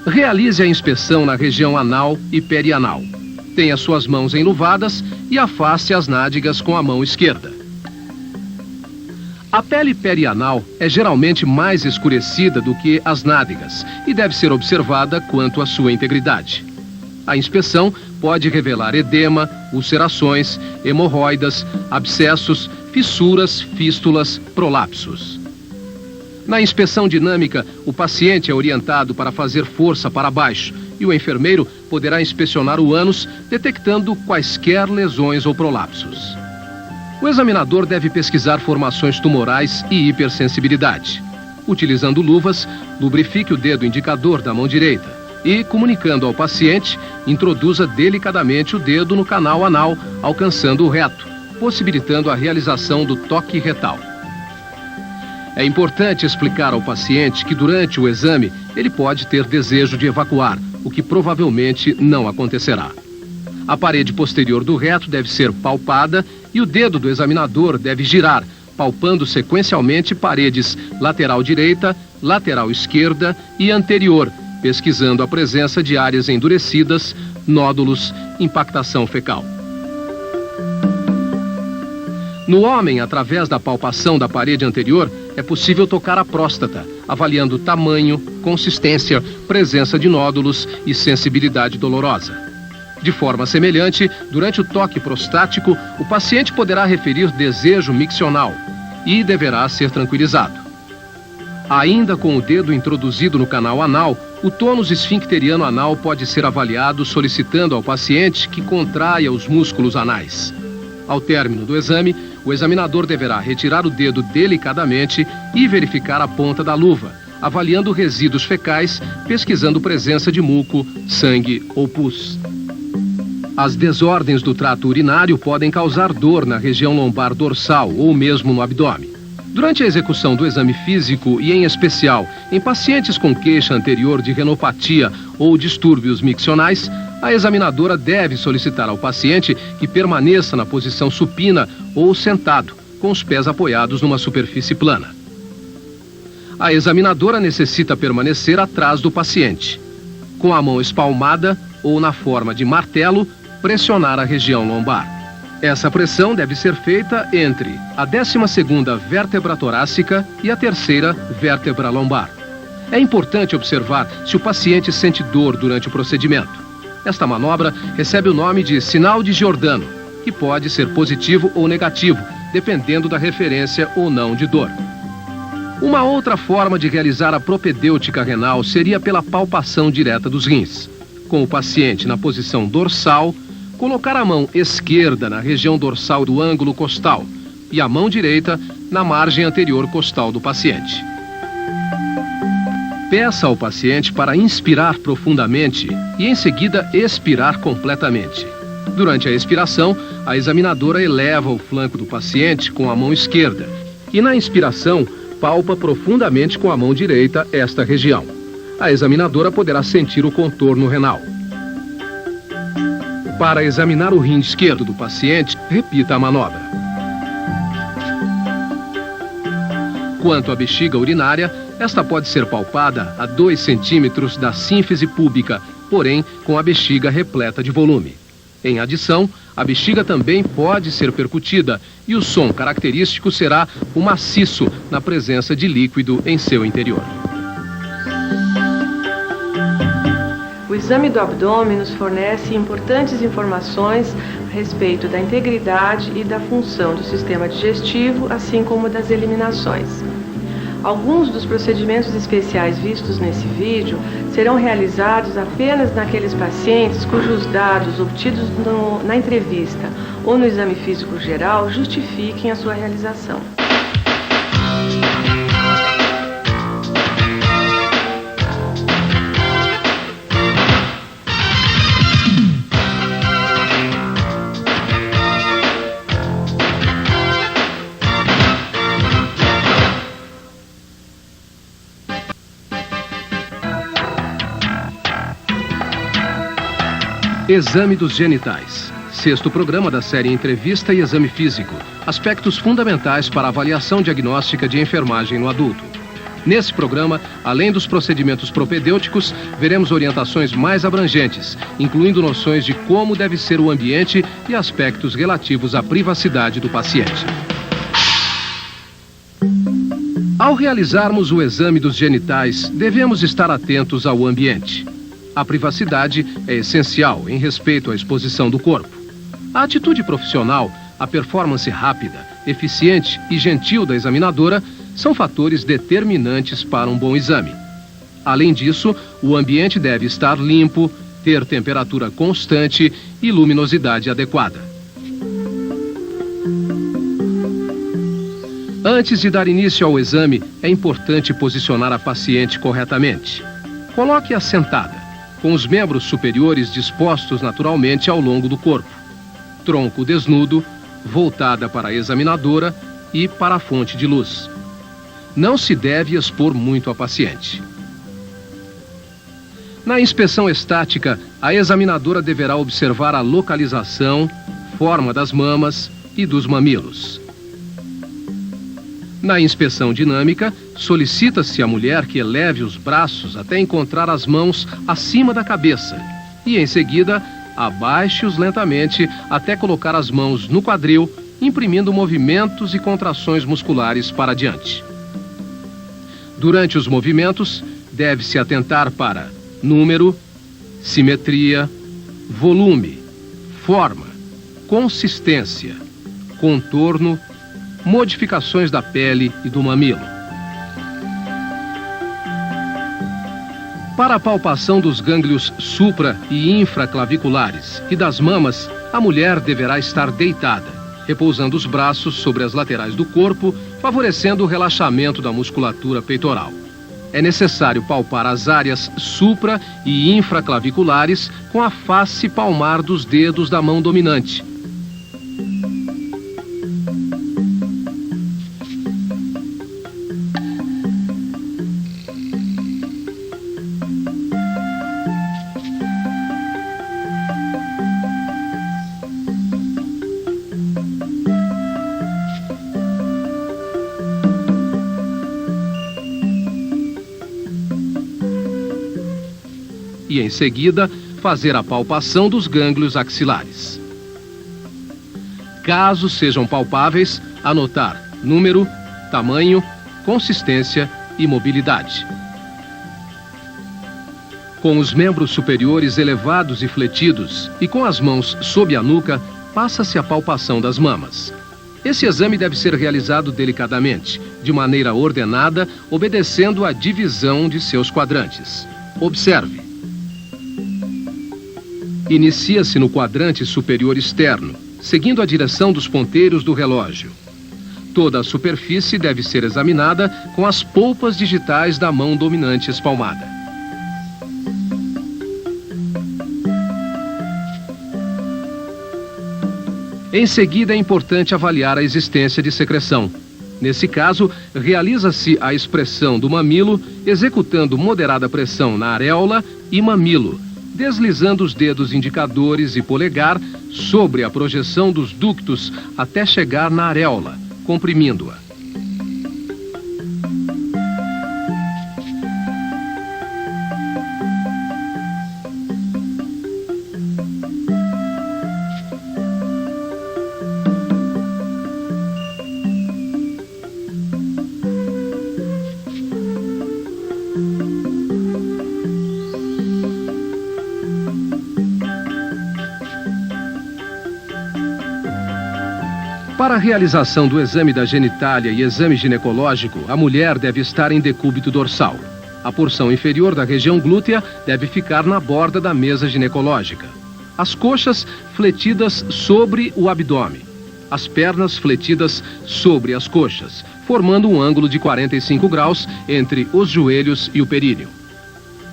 Realize a inspeção na região anal e perianal. Tenha suas mãos enluvadas e afaste as nádegas com a mão esquerda. A pele perianal é geralmente mais escurecida do que as nádegas e deve ser observada quanto à sua integridade. A inspeção pode revelar edema, ulcerações, hemorroidas, abscessos, fissuras, fístulas, prolapsos. Na inspeção dinâmica, o paciente é orientado para fazer força para baixo e o enfermeiro poderá inspecionar o ânus, detectando quaisquer lesões ou prolapsos. O examinador deve pesquisar formações tumorais e hipersensibilidade. Utilizando luvas, lubrifique o dedo indicador da mão direita e, comunicando ao paciente, introduza delicadamente o dedo no canal anal, alcançando o reto, possibilitando a realização do toque retal. É importante explicar ao paciente que durante o exame ele pode ter desejo de evacuar, o que provavelmente não acontecerá. A parede posterior do reto deve ser palpada e o dedo do examinador deve girar, palpando sequencialmente paredes lateral direita, lateral esquerda e anterior, pesquisando a presença de áreas endurecidas, nódulos, impactação fecal. No homem, através da palpação da parede anterior, é possível tocar a próstata, avaliando tamanho, consistência, presença de nódulos e sensibilidade dolorosa. De forma semelhante, durante o toque prostático, o paciente poderá referir desejo miccional e deverá ser tranquilizado. Ainda com o dedo introduzido no canal anal, o tônus esfincteriano anal pode ser avaliado solicitando ao paciente que contraia os músculos anais. Ao término do exame, o examinador deverá retirar o dedo delicadamente e verificar a ponta da luva, avaliando resíduos fecais, pesquisando presença de muco, sangue ou pus. As desordens do trato urinário podem causar dor na região lombar dorsal ou mesmo no abdômen. Durante a execução do exame físico e, em especial, em pacientes com queixa anterior de renopatia ou distúrbios miccionais, a examinadora deve solicitar ao paciente que permaneça na posição supina ou sentado, com os pés apoiados numa superfície plana. A examinadora necessita permanecer atrás do paciente. Com a mão espalmada ou na forma de martelo, pressionar a região lombar. Essa pressão deve ser feita entre a 12ª vértebra torácica e a 3ª vértebra lombar. É importante observar se o paciente sente dor durante o procedimento. Esta manobra recebe o nome de sinal de Giordano, que pode ser positivo ou negativo, dependendo da referência ou não de dor. Uma outra forma de realizar a propedêutica renal seria pela palpação direta dos rins. Com o paciente na posição dorsal, colocar a mão esquerda na região dorsal do ângulo costal e a mão direita na margem anterior costal do paciente. Peça ao paciente para inspirar profundamente e, em seguida, expirar completamente. Durante a expiração, a examinadora eleva o flanco do paciente com a mão esquerda e, na inspiração, palpa profundamente com a mão direita esta região. A examinadora poderá sentir o contorno renal. Para examinar o rim esquerdo do paciente, repita a manobra. Quanto à bexiga urinária, esta pode ser palpada a 2 centímetros da sínfise púbica, porém com a bexiga repleta de volume. Em adição, a bexiga também pode ser percutida e o som característico será o maciço na presença de líquido em seu interior. O exame do abdômen nos fornece importantes informações a respeito da integridade e da função do sistema digestivo, assim como das eliminações. Alguns dos procedimentos especiais vistos nesse vídeo serão realizados apenas naqueles pacientes cujos dados obtidos na entrevista ou no exame físico geral justifiquem a sua realização. Exame dos genitais. 6º programa da série Entrevista e Exame Físico. Aspectos fundamentais para a avaliação diagnóstica de enfermagem no adulto. Nesse programa, além dos procedimentos propedêuticos, veremos orientações mais abrangentes, incluindo noções de como deve ser o ambiente e aspectos relativos à privacidade do paciente. Ao realizarmos o exame dos genitais, devemos estar atentos ao ambiente. A privacidade é essencial em respeito à exposição do corpo. A atitude profissional, a performance rápida, eficiente e gentil da examinadora são fatores determinantes para um bom exame. Além disso, o ambiente deve estar limpo, ter temperatura constante e luminosidade adequada. Antes de dar início ao exame, é importante posicionar a paciente corretamente. Coloque-a sentada, com os membros superiores dispostos naturalmente ao longo do corpo, tronco desnudo, voltada para a examinadora e para a fonte de luz. Não se deve expor muito a paciente. Na inspeção estática, a examinadora deverá observar a localização, forma das mamas e dos mamilos. Na inspeção dinâmica, solicita-se à mulher que eleve os braços até encontrar as mãos acima da cabeça e, em seguida, abaixe-os lentamente até colocar as mãos no quadril, imprimindo movimentos e contrações musculares para diante. Durante os movimentos, deve-se atentar para número, simetria, volume, forma, consistência, contorno, modificações da pele e do mamilo. Para a palpação dos gânglios supra- e infraclaviculares e das mamas, a mulher deverá estar deitada, repousando os braços sobre as laterais do corpo, favorecendo o relaxamento da musculatura peitoral. É necessário palpar as áreas supra- e infraclaviculares com a face palmar dos dedos da mão dominante. E, em seguida, fazer a palpação dos gânglios axilares. Caso sejam palpáveis, anotar número, tamanho, consistência e mobilidade. Com os membros superiores elevados e fletidos e com as mãos sob a nuca, passa-se a palpação das mamas. Esse exame deve ser realizado delicadamente, de maneira ordenada, obedecendo à divisão de seus quadrantes. Observe. Inicia-se no quadrante superior externo, seguindo a direção dos ponteiros do relógio. Toda a superfície deve ser examinada com as polpas digitais da mão dominante espalmada. Em seguida, é importante avaliar a existência de secreção. Nesse caso, realiza-se a expressão do mamilo, executando moderada pressão na areola e mamilo, deslizando os dedos indicadores e polegar sobre a projeção dos ductos até chegar na areola, comprimindo-a. Para a realização do exame da genitália e exame ginecológico, a mulher deve estar em decúbito dorsal. A porção inferior da região glútea deve ficar na borda da mesa ginecológica. As coxas fletidas sobre o abdômen. As pernas fletidas sobre as coxas, formando um ângulo de 45 graus entre os joelhos e o períneo.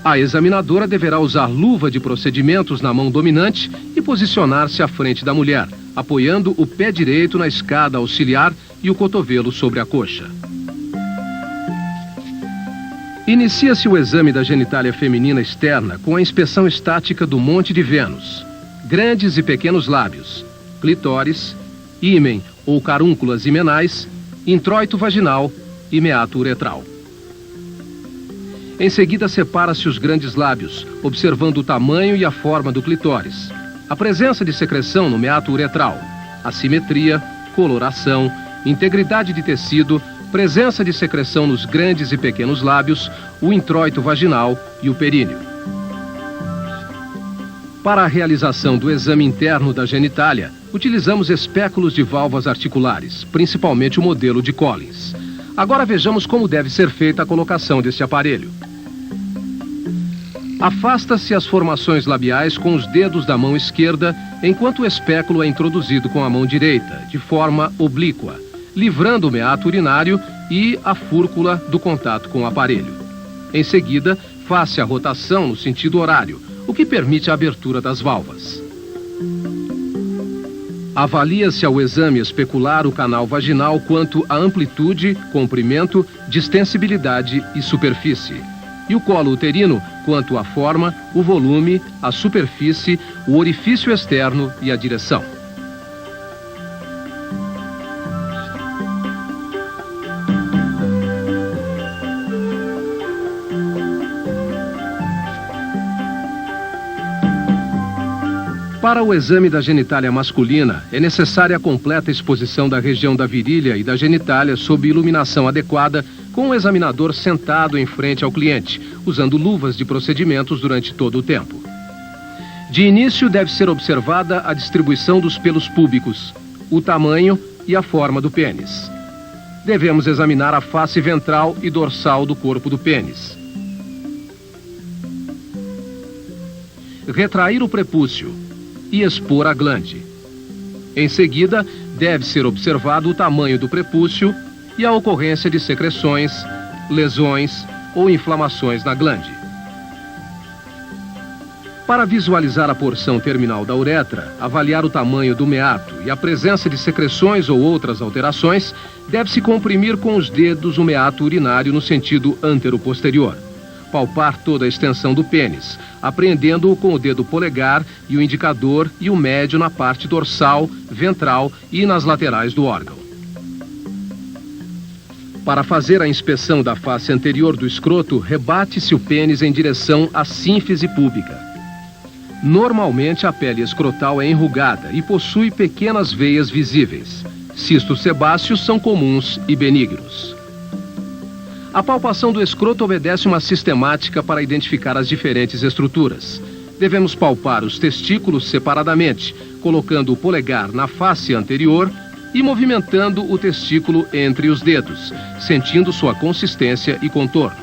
A examinadora deverá usar luva de procedimentos na mão dominante e posicionar-se à frente da mulher, apoiando o pé direito na escada auxiliar e o cotovelo sobre a coxa. Inicia-se o exame da genitália feminina externa com a inspeção estática do Monte de Vênus, grandes e pequenos lábios, clitóris, ímen ou carúnculas himenais, introito vaginal e meato uretral. Em seguida, separa-se os grandes lábios, observando o tamanho e a forma do clitóris, a presença de secreção no meato uretral, assimetria, coloração, integridade de tecido, presença de secreção nos grandes e pequenos lábios, o introito vaginal e o períneo. Para a realização do exame interno da genitália, utilizamos espéculos de válvulas articulares, principalmente o modelo de Collins. Agora vejamos como deve ser feita a colocação desse aparelho. Afasta-se as formações labiais com os dedos da mão esquerda, enquanto o espéculo é introduzido com a mão direita, de forma oblíqua, livrando o meato urinário e a fúrcula do contato com o aparelho. Em seguida, faça a rotação no sentido horário, o que permite a abertura das válvulas. Avalia-se ao exame especular o canal vaginal quanto à amplitude, comprimento, distensibilidade e superfície. E o colo uterino quanto à forma, o volume, a superfície, o orifício externo e a direção. Para o exame da genitália masculina, é necessária a completa exposição da região da virilha e da genitália sob iluminação adequada, com o examinador sentado em frente ao cliente, usando luvas de procedimentos durante todo o tempo. De início, deve ser observada a distribuição dos pelos púbicos, o tamanho e a forma do pênis. Devemos examinar a face ventral e dorsal do corpo do pênis. Retrair o prepúcio e expor a glande. Em seguida, deve ser observado o tamanho do prepúcio e a ocorrência de secreções, lesões ou inflamações na glande. Para visualizar a porção terminal da uretra, avaliar o tamanho do meato e a presença de secreções ou outras alterações, deve-se comprimir com os dedos o meato urinário no sentido antero-posterior. Palpar toda a extensão do pênis, apreendendo-o com o dedo polegar e o indicador e o médio na parte dorsal, ventral e nas laterais do órgão. Para fazer a inspeção da face anterior do escroto, rebate-se o pênis em direção à sínfise púbica. Normalmente, a pele escrotal é enrugada e possui pequenas veias visíveis. Cistos sebáceos são comuns e benignos. A palpação do escroto obedece uma sistemática para identificar as diferentes estruturas. Devemos palpar os testículos separadamente, colocando o polegar na face anterior e movimentando o testículo entre os dedos, sentindo sua consistência e contorno.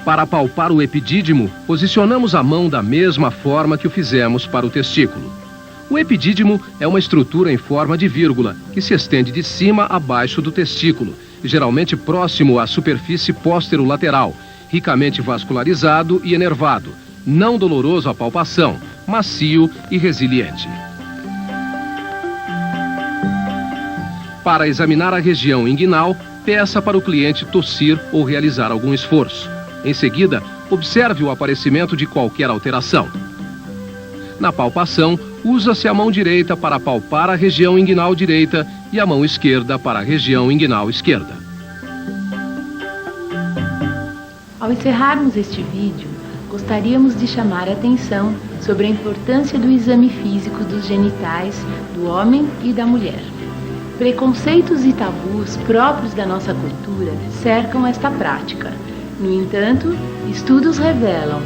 Para palpar o epidídimo, posicionamos a mão da mesma forma que o fizemos para o testículo. O epidídimo é uma estrutura em forma de vírgula que se estende de cima a baixo do testículo, geralmente próximo à superfície póstero-lateral, ricamente vascularizado e enervado, não doloroso à palpação, macio e resiliente. Para examinar a região inguinal, peça para o cliente tossir ou realizar algum esforço. Em seguida, observe o aparecimento de qualquer alteração. Na palpação, usa-se a mão direita para palpar a região inguinal direita e a mão esquerda para a região inguinal esquerda. Ao encerrarmos este vídeo, gostaríamos de chamar a atenção sobre a importância do exame físico dos genitais do homem e da mulher. Preconceitos e tabus próprios da nossa cultura cercam esta prática. No entanto, estudos revelam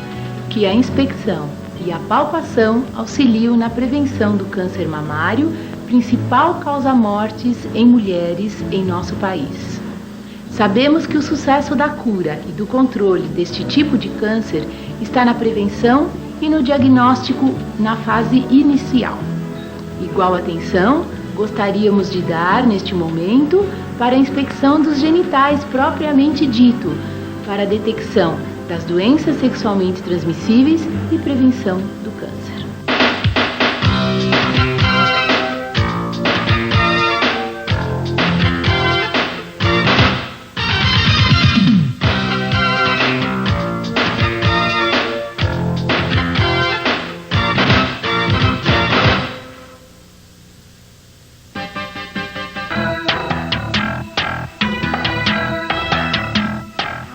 que a inspeção e a palpação auxiliam na prevenção do câncer mamário, principal causa-mortes em mulheres em nosso país. Sabemos que o sucesso da cura e do controle deste tipo de câncer está na prevenção e no diagnóstico na fase inicial. Igual atenção gostaríamos de dar neste momento para a inspeção dos genitais propriamente dito, para a detecção das doenças sexualmente transmissíveis e prevenção do câncer.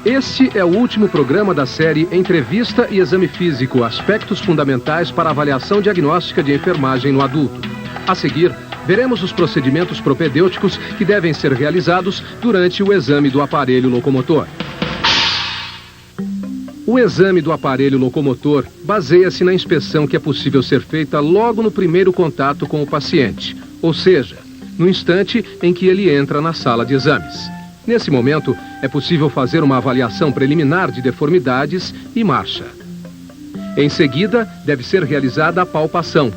Este é o último programa da série Entrevista e Exame Físico, aspectos fundamentais para a avaliação diagnóstica de enfermagem no adulto. A seguir, veremos os procedimentos propedêuticos que devem ser realizados durante o exame do aparelho locomotor. O exame do aparelho locomotor baseia-se na inspeção que é possível ser feita logo no primeiro contato com o paciente, ou seja, no instante em que ele entra na sala de exames. Nesse momento, é possível fazer uma avaliação preliminar de deformidades e marcha. Em seguida, deve ser realizada a palpação.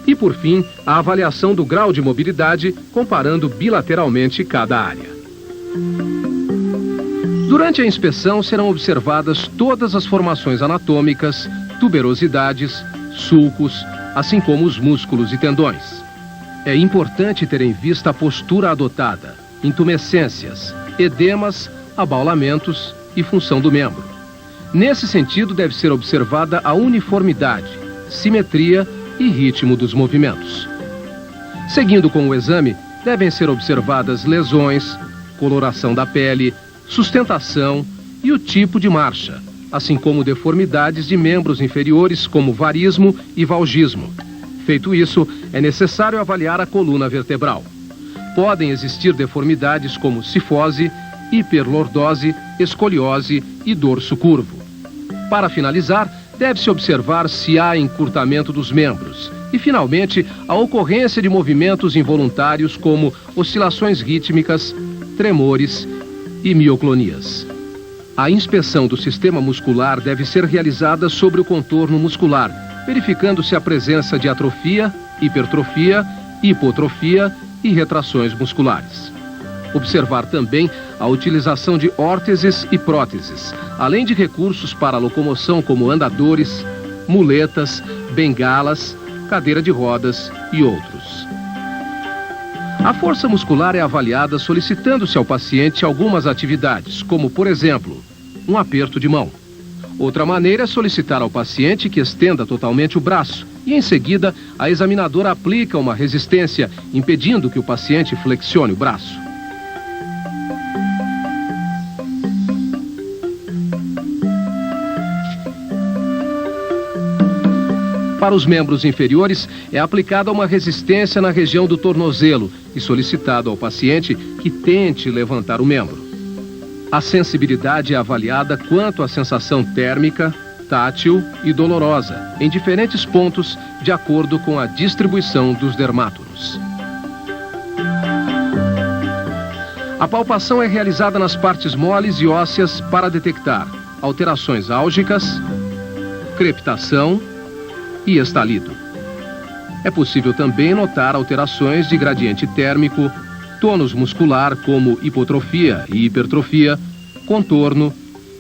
E, por fim, a avaliação do grau de mobilidade, comparando bilateralmente cada área. Durante a inspeção, serão observadas todas as formações anatômicas, tuberosidades, sulcos, assim como os músculos e tendões. É importante ter em vista a postura adotada, intumescências, edemas, abaulamentos e função do membro. Nesse sentido, deve ser observada a uniformidade, simetria e ritmo dos movimentos. Seguindo com o exame, devem ser observadas lesões, coloração da pele, sustentação e o tipo de marcha, assim como deformidades de membros inferiores como varismo e valgismo. Feito isso, é necessário avaliar a coluna vertebral. Podem existir deformidades como cifose, hiperlordose, escoliose e dorso curvo. Para finalizar, deve-se observar se há encurtamento dos membros e, finalmente, a ocorrência de movimentos involuntários como oscilações rítmicas, tremores e mioclonias. A inspeção do sistema muscular deve ser realizada sobre o contorno muscular, verificando-se a presença de atrofia, hipertrofia, hipotrofia e retrações musculares. Observar também a utilização de órteses e próteses, além de recursos para a locomoção como andadores, muletas, bengalas, cadeira de rodas e outros. A força muscular é avaliada solicitando-se ao paciente algumas atividades, como, por exemplo, um aperto de mão. Outra maneira é solicitar ao paciente que estenda totalmente o braço e, em seguida, a examinadora aplica uma resistência, impedindo que o paciente flexione o braço. Para os membros inferiores, é aplicada uma resistência na região do tornozelo e solicitado ao paciente que tente levantar o membro. A sensibilidade é avaliada quanto à sensação térmica, tátil e dolorosa, em diferentes pontos, de acordo com a distribuição dos dermátonos. A palpação é realizada nas partes moles e ósseas para detectar alterações álgicas, crepitação e estalido. É possível também notar alterações de gradiente térmico, tônus muscular como hipotrofia e hipertrofia, contorno,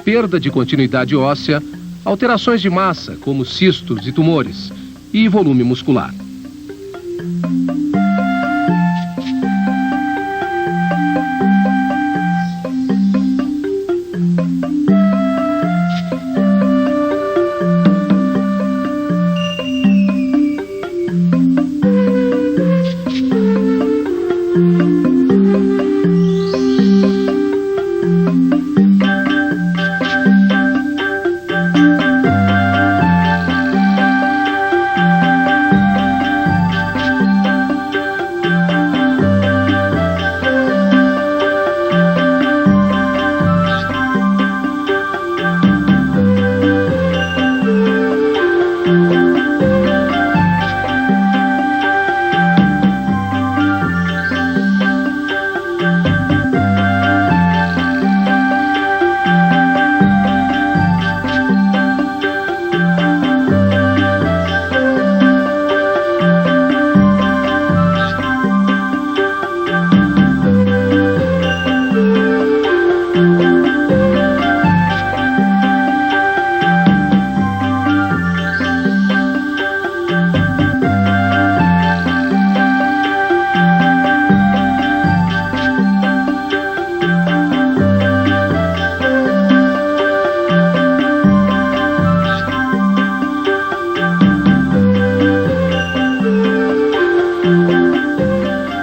perda de continuidade óssea, alterações de massa como cistos e tumores e volume muscular.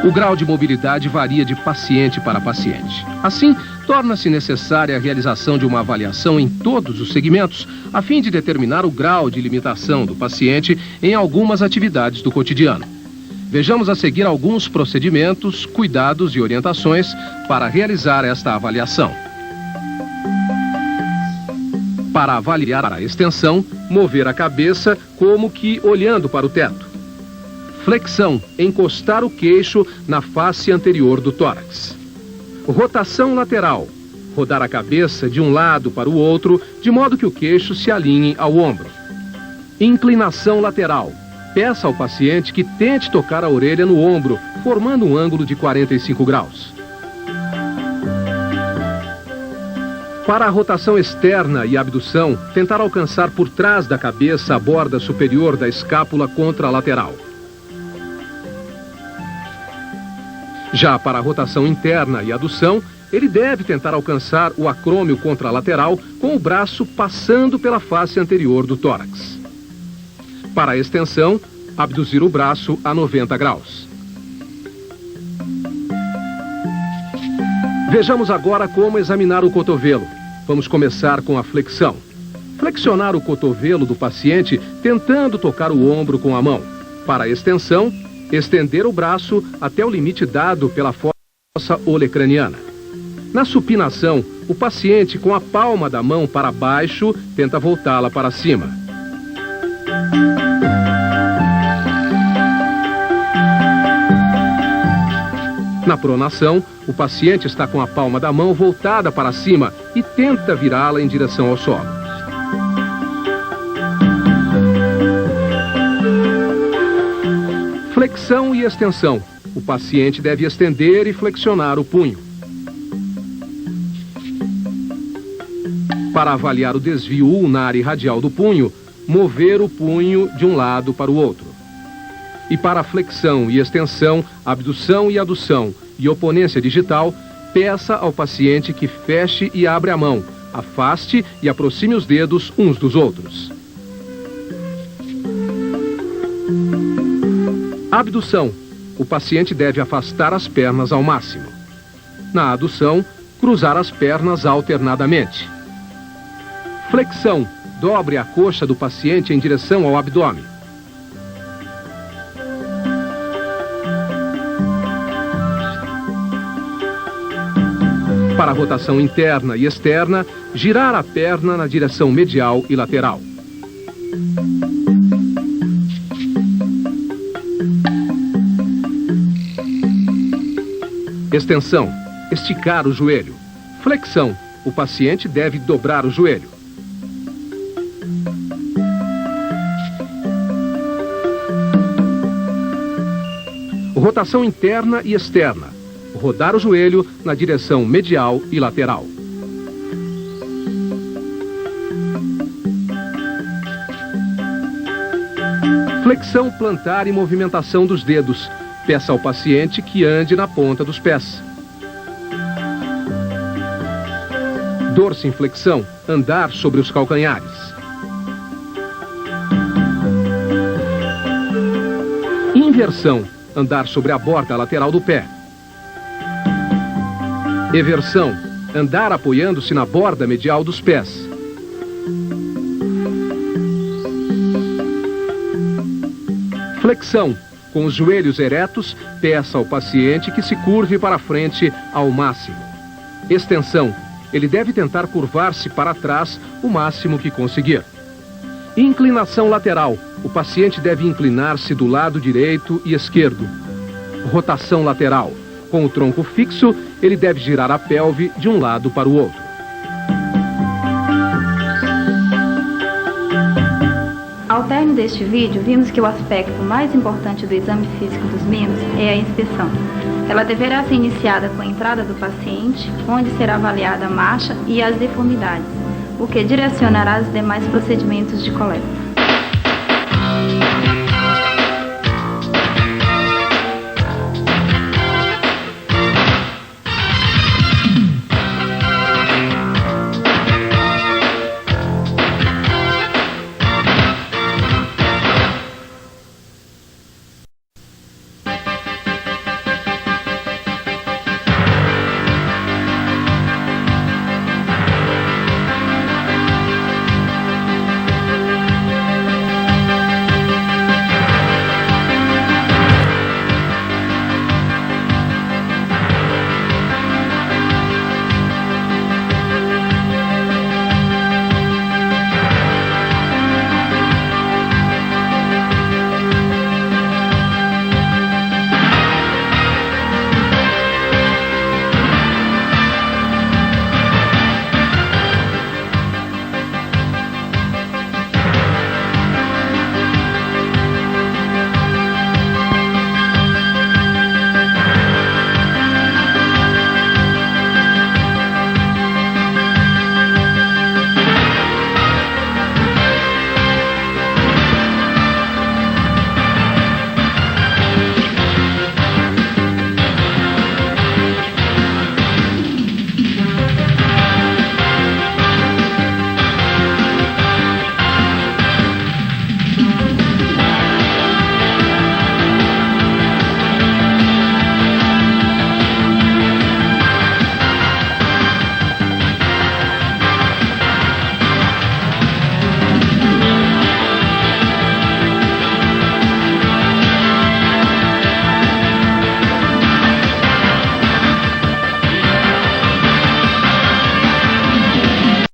O grau de mobilidade varia de paciente para paciente. Assim, torna-se necessária a realização de uma avaliação em todos os segmentos, a fim de determinar o grau de limitação do paciente em algumas atividades do cotidiano. Vejamos a seguir alguns procedimentos, cuidados e orientações para realizar esta avaliação. Para avaliar a extensão, mover a cabeça como que olhando para o teto. Flexão, encostar o queixo na face anterior do tórax. Rotação lateral, rodar a cabeça de um lado para o outro, de modo que o queixo se alinhe ao ombro. Inclinação lateral, peça ao paciente que tente tocar a orelha no ombro, formando um ângulo de 45 graus. Para a rotação externa e abdução, tentar alcançar por trás da cabeça a borda superior da escápula contralateral. Já para a rotação interna e adução, ele deve tentar alcançar o acrômio contralateral com o braço passando pela face anterior do tórax. Para a extensão, abduzir o braço a 90 graus. Vejamos agora como examinar o cotovelo. Vamos começar com a flexão. Flexionar o cotovelo do paciente tentando tocar o ombro com a mão. Para a extensão, estender o braço até o limite dado pela fossa olecraniana. Na supinação, o paciente com a palma da mão para baixo tenta voltá-la para cima. Na pronação, o paciente está com a palma da mão voltada para cima e tenta virá-la em direção ao solo. Flexão e extensão. O paciente deve estender e flexionar o punho. Para avaliar o desvio ulnar e radial do punho, mover o punho de um lado para o outro. E para a flexão e extensão, abdução e adução e oponência digital, peça ao paciente que feche e abra a mão, afaste e aproxime os dedos uns dos outros. Abdução. O paciente deve afastar as pernas ao máximo. Na adução, cruzar as pernas alternadamente. Flexão. Dobre a coxa do paciente em direção ao abdômen. Para a rotação interna e externa, girar a perna na direção medial e lateral. Extensão. Esticar o joelho. Flexão. O paciente deve dobrar o joelho. Rotação interna e externa. Rodar o joelho na direção medial e lateral. Flexão plantar e movimentação dos dedos. Peça ao paciente que ande na ponta dos pés. Dorsinflexão, andar sobre os calcanhares. Inversão, andar sobre a borda lateral do pé. Eversão, andar apoiando-se na borda medial dos pés. Flexão, com os joelhos eretos, peça ao paciente que se curve para frente ao máximo. Extensão, ele deve tentar curvar-se para trás o máximo que conseguir. Inclinação lateral, o paciente deve inclinar-se do lado direito e esquerdo. Rotação lateral, com o tronco fixo, ele deve girar a pelve de um lado para o outro. Ao término deste vídeo, vimos que o aspecto mais importante do exame físico dos membros é a inspeção. Ela deverá ser iniciada com a entrada do paciente, onde será avaliada a marcha e as deformidades, o que direcionará os demais procedimentos de coleta.